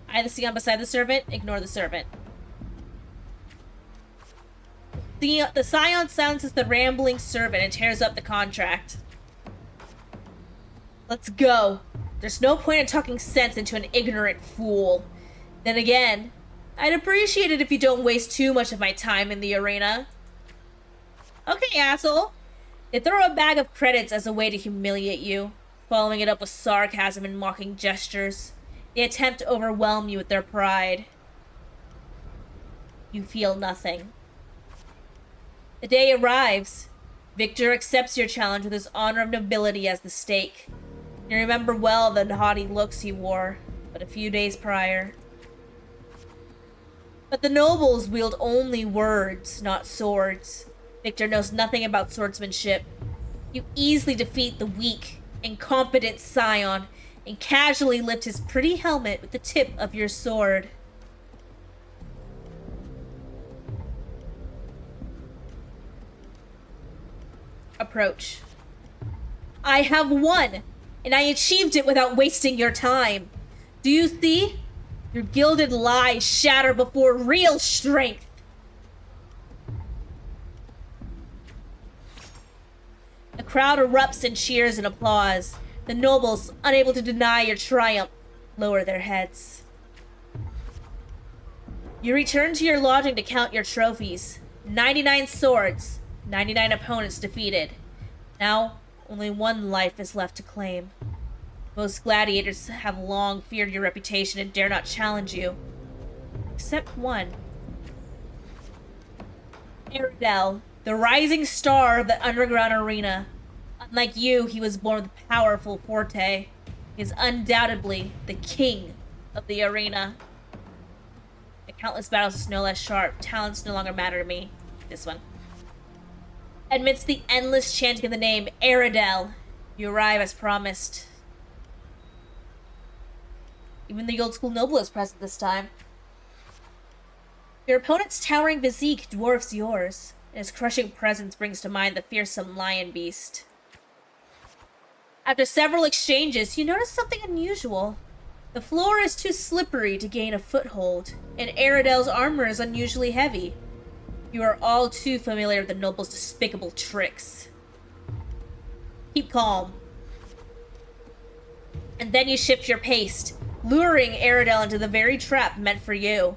Eye the scion beside the servant, ignore the servant. The scion silences the rambling servant and tears up the contract. Let's go. There's no point in talking sense into an ignorant fool. Then again, I'd appreciate it if you don't waste too much of my time in the arena. Okay, asshole. They throw a bag of credits as a way to humiliate you, following it up with sarcasm and mocking gestures. They attempt to overwhelm you with their pride. You feel nothing. The day arrives. Victor accepts your challenge with his honor of nobility as the stake. You remember well the haughty looks he wore, but a few days prior. But the nobles wield only words, not swords. Victor knows nothing about swordsmanship. You easily defeat the weak, incompetent scion and casually lift his pretty helmet with the tip of your sword. Approach. I have won, and I achieved it without wasting your time. Do you see? Your gilded lies shatter before real strength. The crowd erupts in cheers and applause. The nobles, unable to deny your triumph, lower their heads. You return to your lodging to count your trophies. 99 swords, 99 opponents defeated. Now, only one life is left to claim. Most gladiators have long feared your reputation and dare not challenge you. Except one. Aradel, the rising star of the underground arena. Unlike you, he was born with a powerful forte. He is undoubtedly the king of the arena. The countless battles is no less sharp. Talents no longer matter to me. This one. Amidst the endless chanting of the name Aradel, you arrive as promised. Even the old school noble is present this time. Your opponent's towering physique dwarfs yours, and his crushing presence brings to mind the fearsome lion beast. After several exchanges, you notice something unusual. The floor is too slippery to gain a foothold, and Aradel's armor is unusually heavy. You are all too familiar with the noble's despicable tricks. Keep calm. And then you shift your pace, luring Aradel into the very trap meant for you.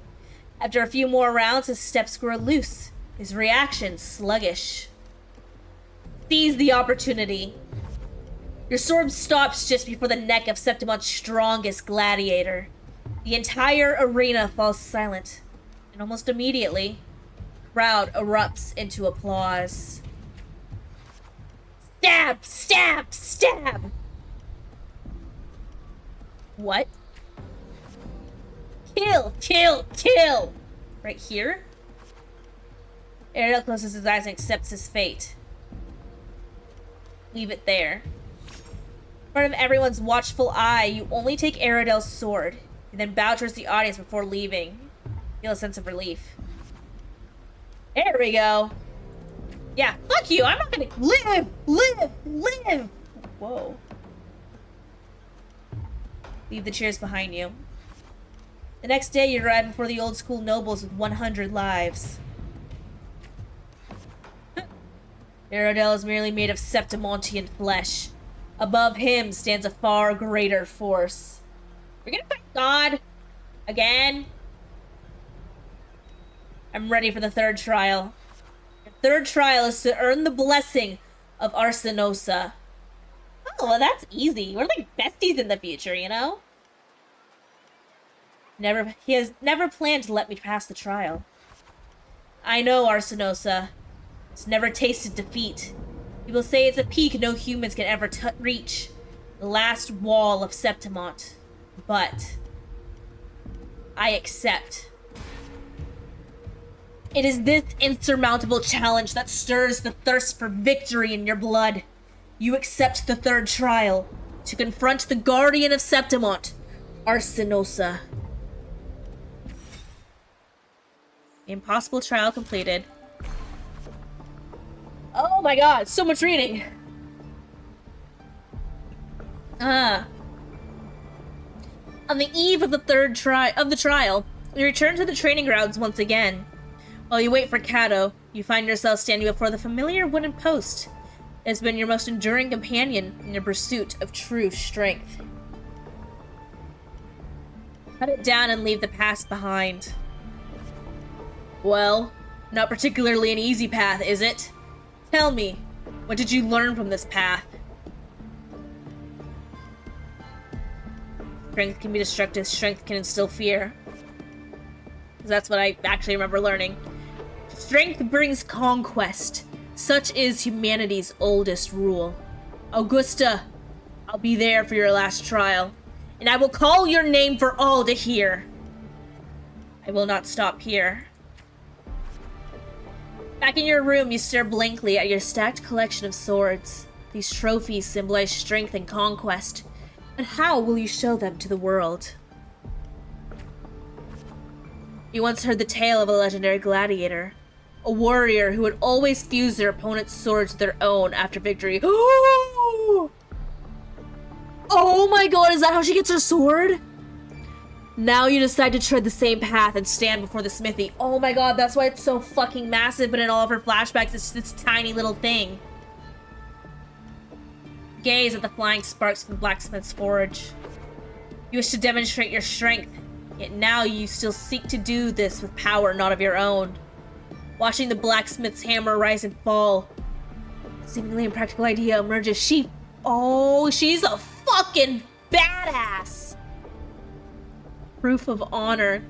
After a few more rounds, his steps grow loose, his reaction sluggish. Seize the opportunity. Your sword stops just before the neck of Septimon's strongest gladiator. The entire arena falls silent, and almost immediately, the crowd erupts into applause. Stab! Stab! Stab! What? Kill! Kill! Kill! Right here? Aradel closes his eyes and accepts his fate. Leave it there. In front of everyone's watchful eye, you only take Aradel's sword. You then bow towards the audience before leaving. Feel a sense of relief. There we go. Yeah, fuck you! I'm not gonna live! Live! Live! Whoa. Leave the cheers behind you. The next day, you arrive before the old school nobles with 100 lives. Aradel is merely made of Septimontian flesh. Above him stands a far greater force. We're gonna fight God? Again? I'm ready for the third trial. The third trial is to earn the blessing of Arsinosa. Oh, well, that's easy. We're like besties in the future, you know? He has never planned to let me pass the trial. I know Arsinosa. It's never tasted defeat. He will say it's a peak no humans can ever reach. The last wall of Septimont. But I accept. It is this insurmountable challenge that stirs the thirst for victory in your blood. You accept the third trial to confront the guardian of Septimont, Arsinosa. The impossible trial completed. Oh my god, so much reading. On the eve of the third trial, you return to the training grounds once again. While you wait for Cato, you find yourself standing before the familiar wooden post. It has been your most enduring companion in your pursuit of true strength. Cut it down and leave the past behind. Well, not particularly an easy path, is it? Tell me, what did you learn from this path? Strength can be destructive, strength can instill fear. That's what I actually remember learning. Strength brings conquest. Such is humanity's oldest rule. Augusta, I'll be there for your last trial, and I will call your name for all to hear. I will not stop here. Back in your room, you stare blankly at your stacked collection of swords. These trophies symbolize strength and conquest. But how will you show them to the world? You once heard the tale of a legendary gladiator. A warrior who would always fuse their opponent's swords with their own after victory. Oh my god, is that how she gets her sword? Now you decide to tread the same path and stand before the smithy. Oh my god, that's why it's so fucking massive, but in all of her flashbacks, it's this tiny little thing. Gaze at the flying sparks from the blacksmith's forge. You wish to demonstrate your strength, yet now you still seek to do this with power not of your own. Watching the blacksmith's hammer rise and fall, a seemingly impractical idea emerges. She's a fucking badass! Proof of honor.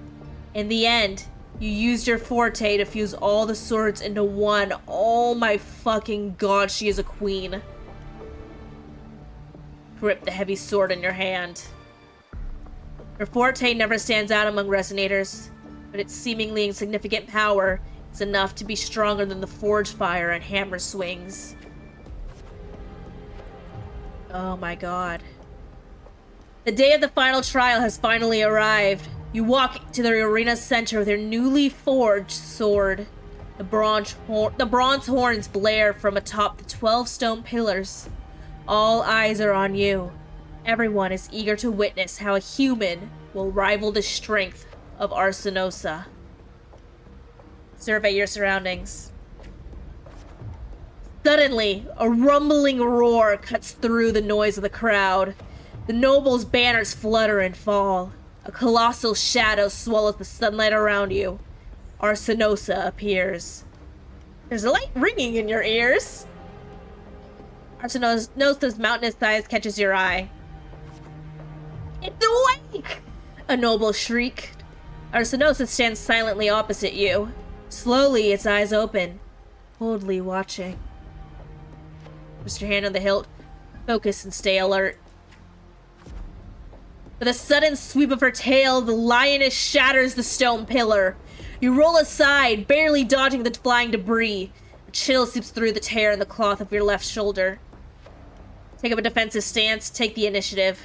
In the end, you used your forte to fuse all the swords into one. Oh my fucking god, she is a queen. Grip the heavy sword in your hand. Her forte never stands out among resonators, but its seemingly insignificant power is enough to be stronger than the forge fire and hammer swings. Oh my god. The day of the final trial has finally arrived. You walk to the arena's center with your newly forged sword. The bronze horns blare from atop the 12 stone pillars. All eyes are on you. Everyone is eager to witness how a human will rival the strength of Arsinosa. Survey your surroundings. Suddenly, a rumbling roar cuts through the noise of the crowd. The nobles' banners flutter and fall. A colossal shadow swallows the sunlight around you. Arsinosa appears. There's a light ringing in your ears. Arsinosa's mountainous size catches your eye. It's awake! A noble shrieked. Arsinosa stands silently opposite you. Slowly, its eyes open, coldly watching. Rest your hand on the hilt. Focus and stay alert. With a sudden sweep of her tail, the lioness shatters the stone pillar. You roll aside, barely dodging the flying debris. A chill seeps through the tear in the cloth of your left shoulder. Take up a defensive stance. Take the initiative.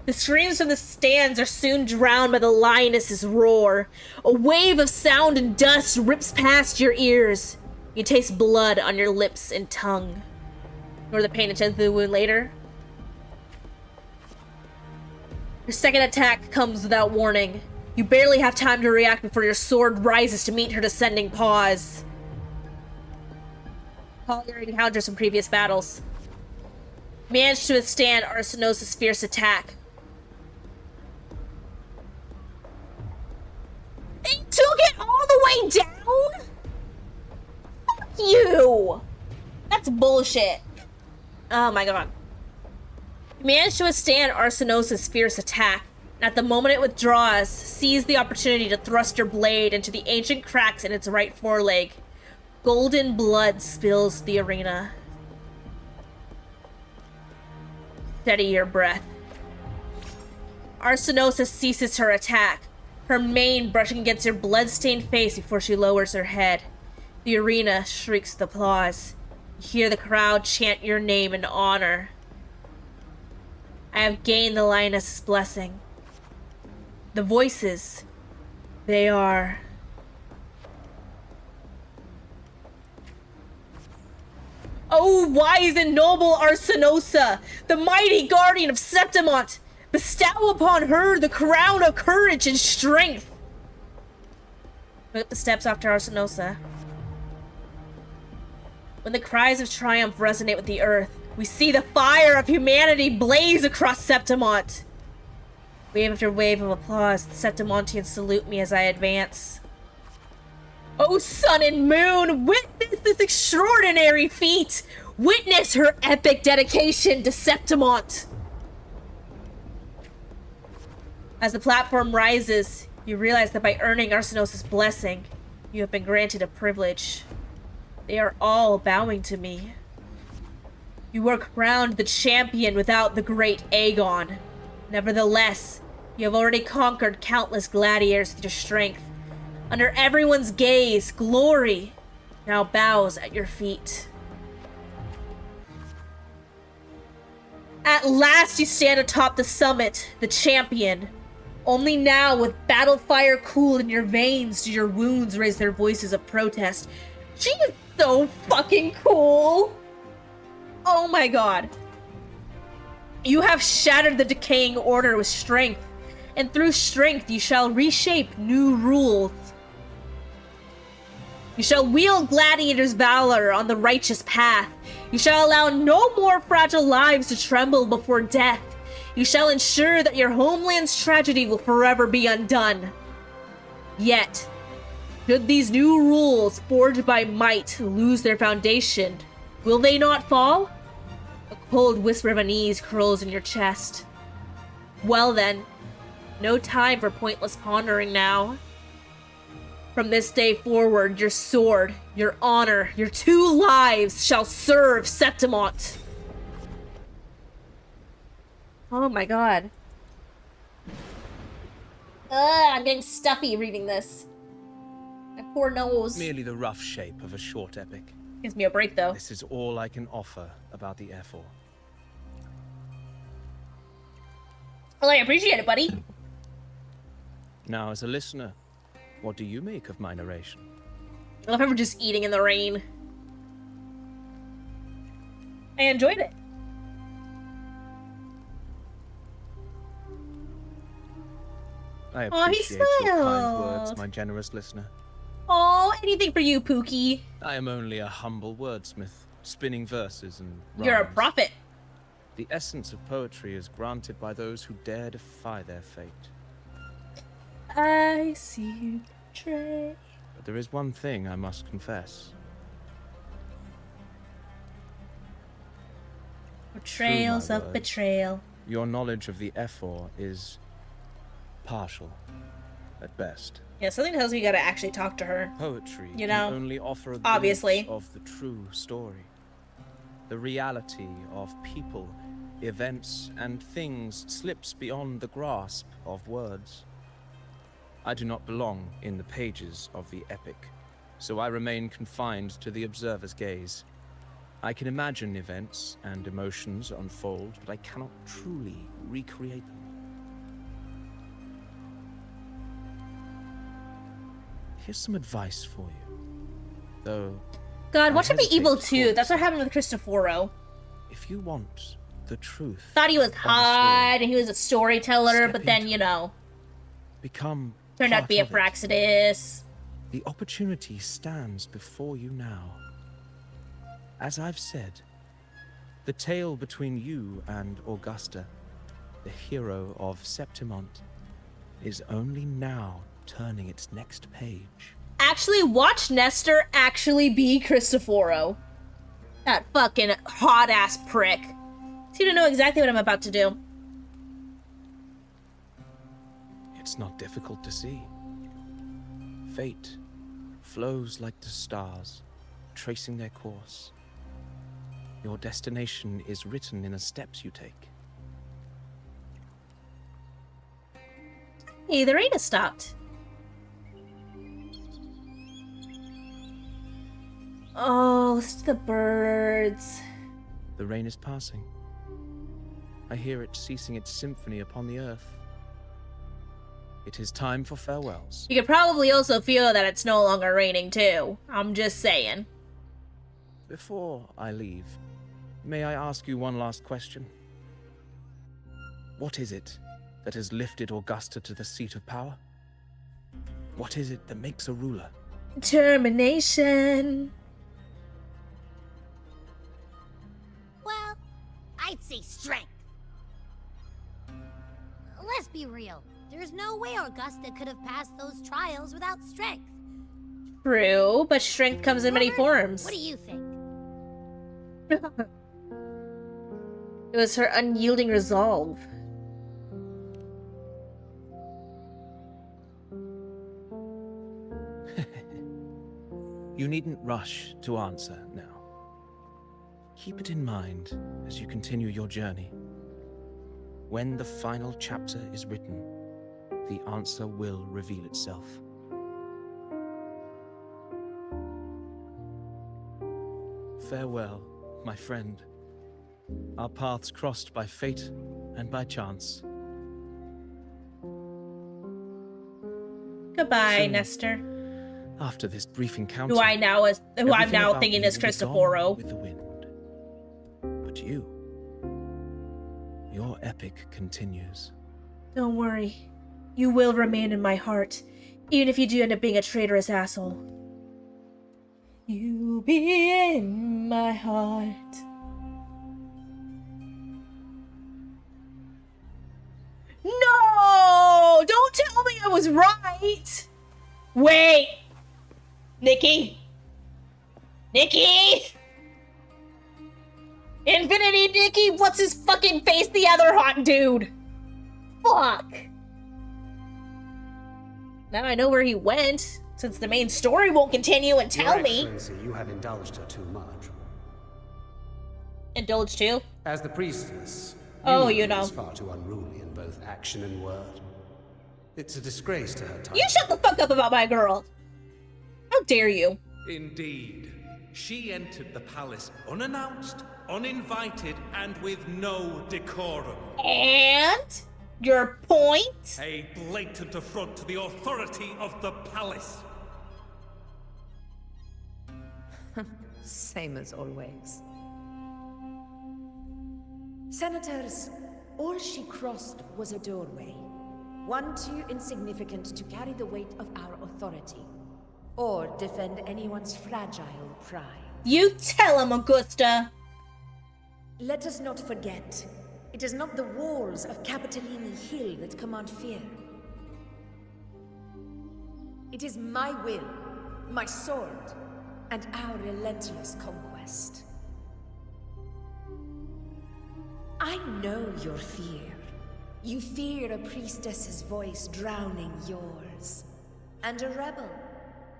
The screams from the stands are soon drowned by the lioness's roar. A wave of sound and dust rips past your ears. You taste blood on your lips and tongue. Ignore the pain attend to the wound later. Your second attack comes without warning. You barely have time to react before your sword rises to meet her descending paws. Call your encounters from previous battles. Managed to withstand Arsinosa's fierce attack. They took it all the way down? Fuck you! That's bullshit. Oh my god. You managed to withstand Arsinosa's fierce attack, and at the moment it withdraws, seize the opportunity to thrust your blade into the ancient cracks in its right foreleg. Golden blood spills the arena. Steady your breath. Arsinosa ceases her attack, her mane brushing against your blood-stained face before she lowers her head. The arena shrieks with applause. You hear the crowd chant your name in honor. I have gained the lioness's blessing. The voices, they are... Oh, wise and noble Arsinosa, the mighty guardian of Septimont, bestow upon her the crown of courage and strength. Look up the steps after Arsinosa. When the cries of triumph resonate with the earth, we see the fire of humanity blaze across Septimont. Wave after wave of applause, the Septimontians salute me as I advance. Oh, sun and moon, witness this extraordinary feat! Witness her epic dedication to Septimont! As the platform rises, you realize that by earning Arsinosa's blessing, you have been granted a privilege. They are all bowing to me. You were crowned the champion without the great Aegon. Nevertheless, you have already conquered countless gladiators with your strength. Under everyone's gaze, glory now bows at your feet. At last you stand atop the summit, the champion. Only now, with battle fire cool in your veins, do your wounds raise their voices of protest. She is so fucking cool! Oh my god. You have shattered the decaying order with strength, and through strength you shall reshape new rules. You shall wield gladiators' valor on the righteous path. You shall allow no more fragile lives to tremble before death. You shall ensure that your homeland's tragedy will forever be undone. Yet, should these new rules, forged by might, lose their foundation, will they not fall? A cold whisper of unease curls in your chest. Well then, no time for pointless pondering now. From this day forward, your sword, your honor, your 2 lives shall serve Septimont. Oh my god. I'm getting stuffy reading this. My poor nose. Merely the rough shape of a short epic. Gives me a break, though. This is all I can offer about the F4. Well, I appreciate it, buddy. Now, as a listener, what do you make of my narration? I love how we're just eating in the rain. I enjoyed it. I Aw, he appreciate your kind smiled. words, my generous listener. Oh, anything for you, Pookie. I am only a humble wordsmith, spinning verses and rhymes. You're a prophet. The essence of poetry is granted by those who dare defy their fate. I see you betray. But there is one thing I must confess. Betrayals of words. betrayal. Your knowledge of the F4 is partial, at best. Yeah, something tells me you gotta actually talk to her. Poetry You know, can only offer a obviously. glimpse of the true story. The reality of people, events, and things slips beyond the grasp of words. I do not belong in the pages of the epic, so I remain confined to the observer's gaze. I can imagine events and emotions unfold, but I cannot truly recreate them. Here's some advice for you. Though, God, I watch him be hesitate evil to too. call That's what it. happened with Cristoforo. If you want the truth, Thought he was of a hot story, and he was a storyteller, Step but then, into you know, become turned out to part be a of it. Praxidus. The opportunity stands before you now. As I've said, the tale between you and Augusta, the hero of Septimont, is only now turning its next page. Actually, watch Nestor actually be Cristoforo. That fucking hot-ass prick. Seem to know exactly what I'm about to do. It's not difficult to see. Fate flows like the stars, tracing their course. Your destination is written in the steps you take. Hey, the rain has stopped. Oh, listen to the birds. The rain is passing. I hear it ceasing its symphony upon the earth. It is time for farewells. You could probably also feel that it's no longer raining, too. I'm just saying. Before I leave, may I ask you one last question? What is it that has lifted Augusta to the seat of power? What is it that makes a ruler? Determination. Well, I'd say strength. Let's be real. There's no way Augusta could have passed those trials without strength. True, but strength comes in many forms. What do you think? It was her unyielding resolve. You needn't rush to answer now. Keep it in mind as you continue your journey. When the final chapter is written, the answer will reveal itself. Farewell, my friend. Our paths crossed by fate and by chance. Goodbye, Soon. Nestor. After this brief encounter, Who I'm now everything about thinking me is will be gone Cristoforo. with the wind. But you, your epic continues. Don't worry. You will remain in my heart, even if you do end up being a traitorous asshole. You'll be in my heart. No! Don't tell me I was right! Wait! Nikki? Nikki? Infinity Nikki? What's his fucking face? The other hot dude. Fuck. Now I know where he went, since the main story won't continue and tell Your me. Excellency, you have indulged her too much. Indulge too? As the priestess, Oh, you you know. is far too unruly in both action and word. It's a disgrace to her title. You shut the fuck up about my girl. How dare you? Indeed. She entered the palace unannounced, uninvited, and with no decorum. And? Your point? A blatant affront to the authority of the palace. Same as always. Senators, all she crossed was a doorway. One too insignificant to carry the weight of our authority, or defend anyone's fragile pride. You tell him, Augusta. Let us not forget, it is not the walls of Capitolini Hill that command fear. It is my will, my sword, and our relentless conquest. I know your fear. You fear a priestess's voice drowning yours, and a rebel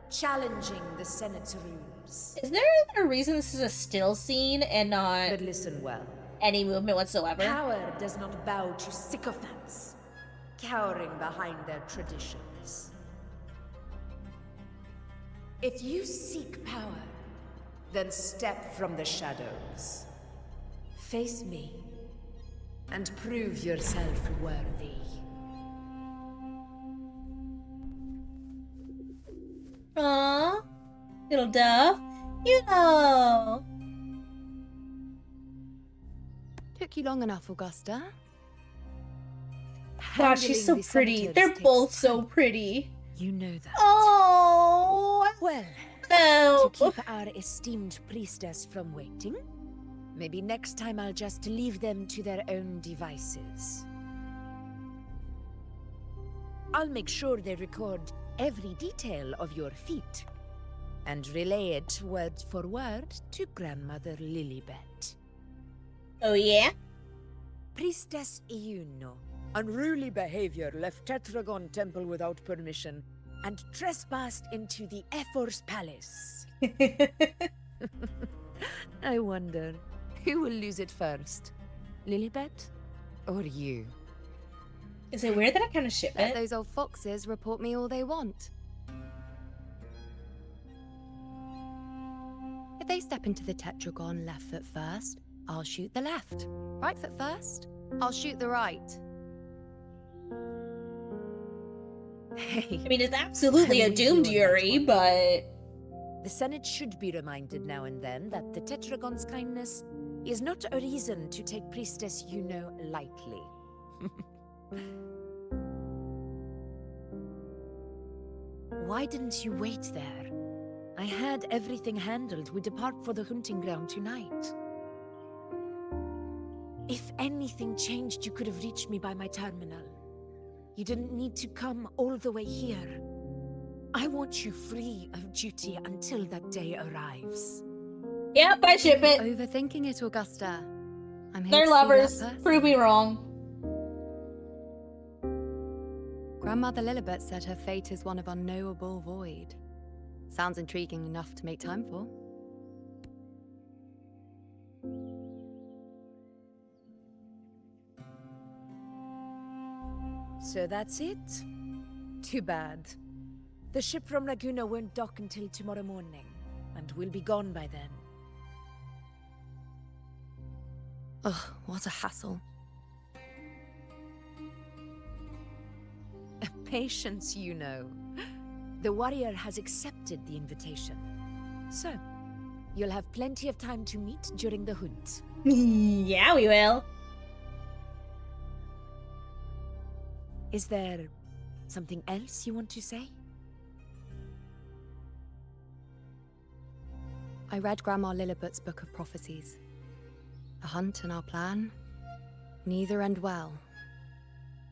challenging the Senate's rules. Is there a reason this is a still scene and not But listen well. any movement whatsoever? Power does not bow to sycophants, cowering behind their traditions. If you seek power, then step from the shadows. Face me, and prove yourself worthy. Aww, little dove. You know. Took you long enough, Augusta. God, she's so Handling the pretty. senators They're takes both time. so pretty. You know that. Oh, Well, no. to keep our esteemed priestess from waiting, maybe next time I'll just leave them to their own devices. I'll make sure they record every detail of your feat, and relay it word for word to Grandmother Lilibet. Oh, yeah? Priestess Iuno, unruly behavior, left Tetragon Temple without permission, and trespassed into the Ephor's palace. I wonder, who will lose it first? Lilibet or you? Is it weird that I kind of ship Let it? those old foxes report me all they want. If they step into the tetragon left foot first, I'll shoot the left. Right foot first, I'll shoot the right. Hey, I mean, it's absolutely a I'm with you doomed on that Yuri, one. but the Senate should be reminded now and then that the Tetragon's kindness is not a reason to take Priestess Yuno lightly. Why didn't you wait there? I had everything handled. We depart for the hunting ground tonight. If anything changed, you could have reached me by my terminal. You didn't need to come all the way here. I want you free of duty until that day arrives. yep, I ship it. Overthinking it, Augusta. I'm here They're to lovers. see that person. Prove me wrong. Grandmother Lilibet said her fate is one of unknowable void. Sounds intriguing enough to make time for. So that's it? Too bad. The ship from Laguna won't dock until tomorrow morning, and we'll be gone by then. Ugh, what a hassle. Patience, you know. The warrior has accepted the invitation. So, you'll have plenty of time to meet during the hunt. Yeah, we will. Is there something else you want to say? I read Grandma Lilliput's Book of Prophecies. The hunt and our plan, neither end well.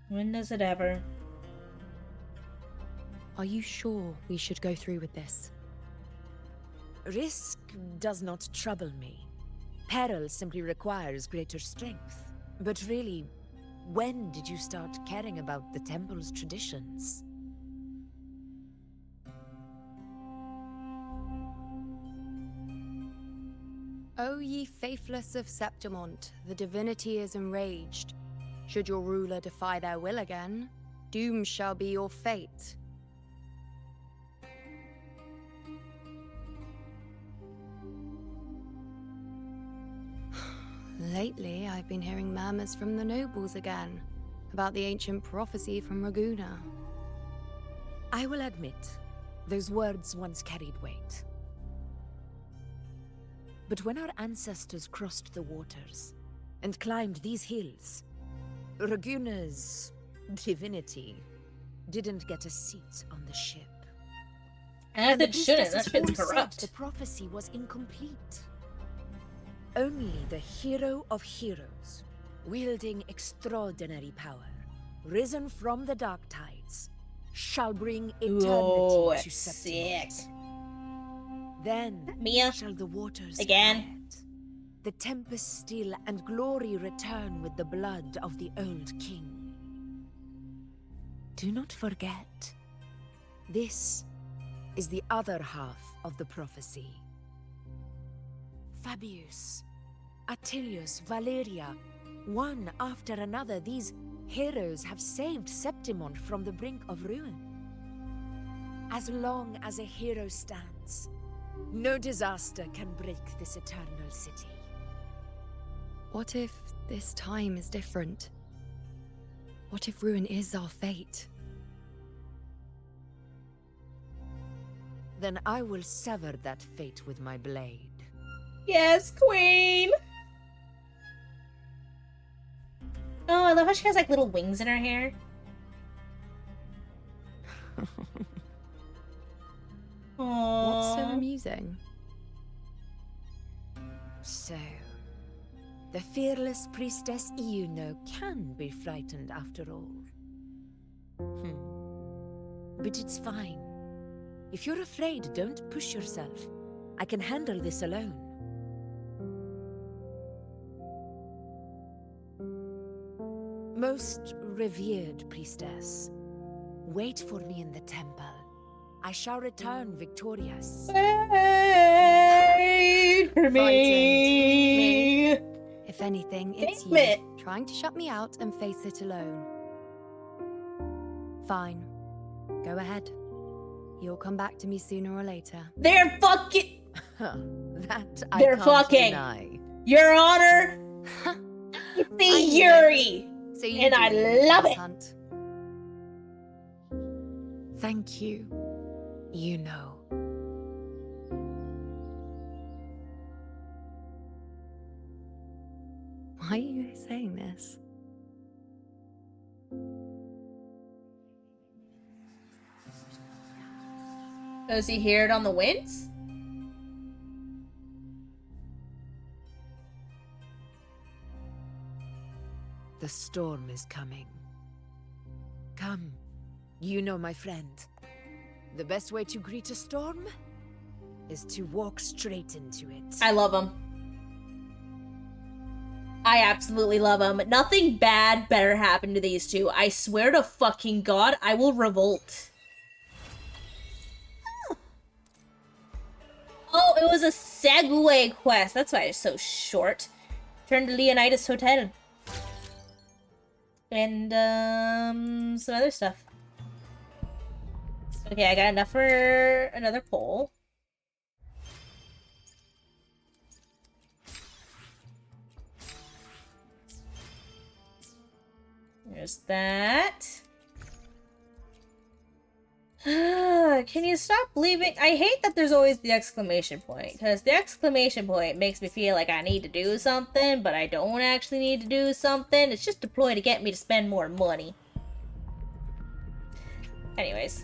When does it ever? Are you sure we should go through with this? Risk does not trouble me. Peril simply requires greater strength. But really, when did you start caring about the temple's traditions? O ye faithless of Septimont, the divinity is enraged. Should your ruler defy their will again, doom shall be your fate. Lately, I've been hearing murmurs from the nobles again, about the ancient prophecy from Raguna. I will admit, those words once carried weight. But when our ancestors crossed the waters and climbed these hills, Raguna's divinity didn't get a seat on the ship. As it shouldn't, that priestesses shit's all said corrupt. the prophecy was incomplete. Only the hero of heroes, wielding extraordinary power, risen from the dark tides, shall bring eternity Whoa, to sick. Septimont. Then Mia, shall the waters again. quiet, the tempest still, and glory return with the blood of the old king. Do not forget, this is the other half of the prophecy. Fabius, Attilius, Valeria, one after another, these heroes have saved Septimont from the brink of ruin. As long as a hero stands, no disaster can break this eternal city. What if this time is different? What if ruin is our fate? Then I will sever that fate with my blade. Yes, queen! Oh, I love how she has like little wings in her hair. What's so Aww. amusing? So, the fearless priestess Iuno can be frightened after all. But it's fine. If you're afraid, don't push yourself. I can handle this alone. Most revered priestess, wait for me in the temple. I shall return victorious. Wait for me. If anything, it's Damn it. you trying to shut me out and face it alone. Fine. Go ahead. You'll come back to me sooner or later. They're fucking. That They're I can't fucking. deny. Your Honor. It's the Yuri. So you And do I win love this it. hunt. Thank you. You know. Why are you saying this? Does he hear it on the winds? The storm is coming. Come. You know, my friend. The best way to greet a storm is to walk straight into it. I love him. I absolutely love him. Nothing bad better happen to these two. I swear to fucking God, I will revolt. Oh, it was a Segway quest. That's why it's so short. Turn to Leonidas Hotel. And, some other stuff. Okay, I got enough for another poll. There's that. Can you stop leaving? I hate that there's always the exclamation point, because the exclamation point makes me feel like I need to do something, but I don't actually need to do something. It's just a ploy to get me to spend more money. Anyways.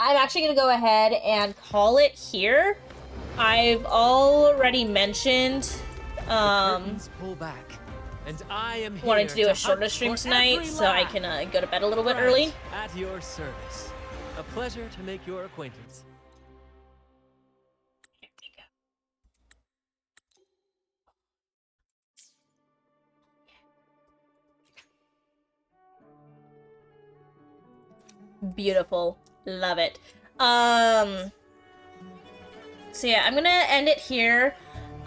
I'm actually going to go ahead and call it here. I've already mentioned pull back, and I am here wanting to do a shorter hunt stream for tonight, every so I laugh. can go to bed a little bit Right early. At your service. A pleasure to make your acquaintance. Beautiful. Love it. So yeah, I'm gonna end it here.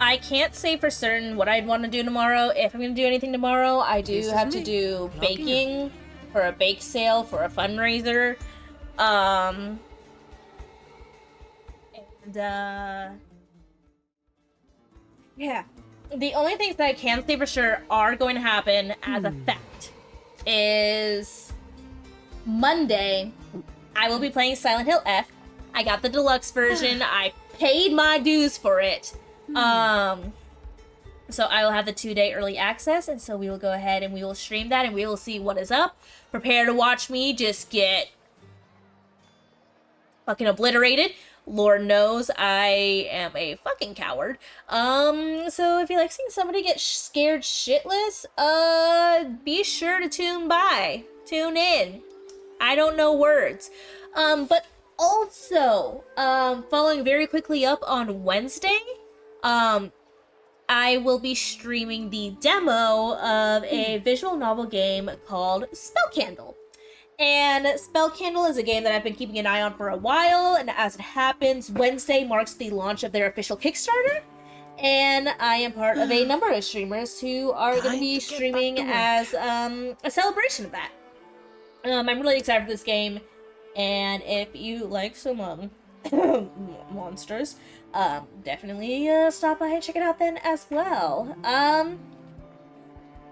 I can't say for certain what I'd want to do tomorrow. If I'm gonna do anything tomorrow, I do This is have to me. do Log baking for a bake sale for a fundraiser. And yeah. The only things that I can say for sure are going to happen as a fact is Monday, I will be playing Silent Hill F. I got the deluxe version. I paid my dues for it. So I will have the 2-day early access, and so we will go ahead and we will stream that, and we will see what is up. Prepare to watch me just get fucking obliterated. Lord knows I am a fucking coward. So if you like seeing somebody get scared shitless, be sure to tune in. I don't know words. But also, following very quickly up on Wednesday, I will be streaming the demo of a visual novel game called Spell Candle. And Spell Candle is a game that I've been keeping an eye on for a while, and as it happens, Wednesday marks the launch of their official Kickstarter, and I am part of a number of streamers who are going to be streaming as a celebration of that. I'm really excited for this game, and if you like some monsters, definitely stop by and check it out then as well.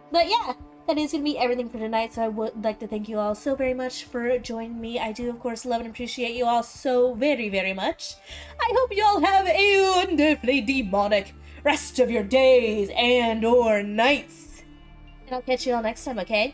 But yeah, that is going to be everything for tonight, so I would like to thank you all so very much for joining me. I do, of course, love and appreciate you all so very, very much. I hope you all have a wonderfully demonic rest of your days and or nights. And I'll catch you all next time, okay?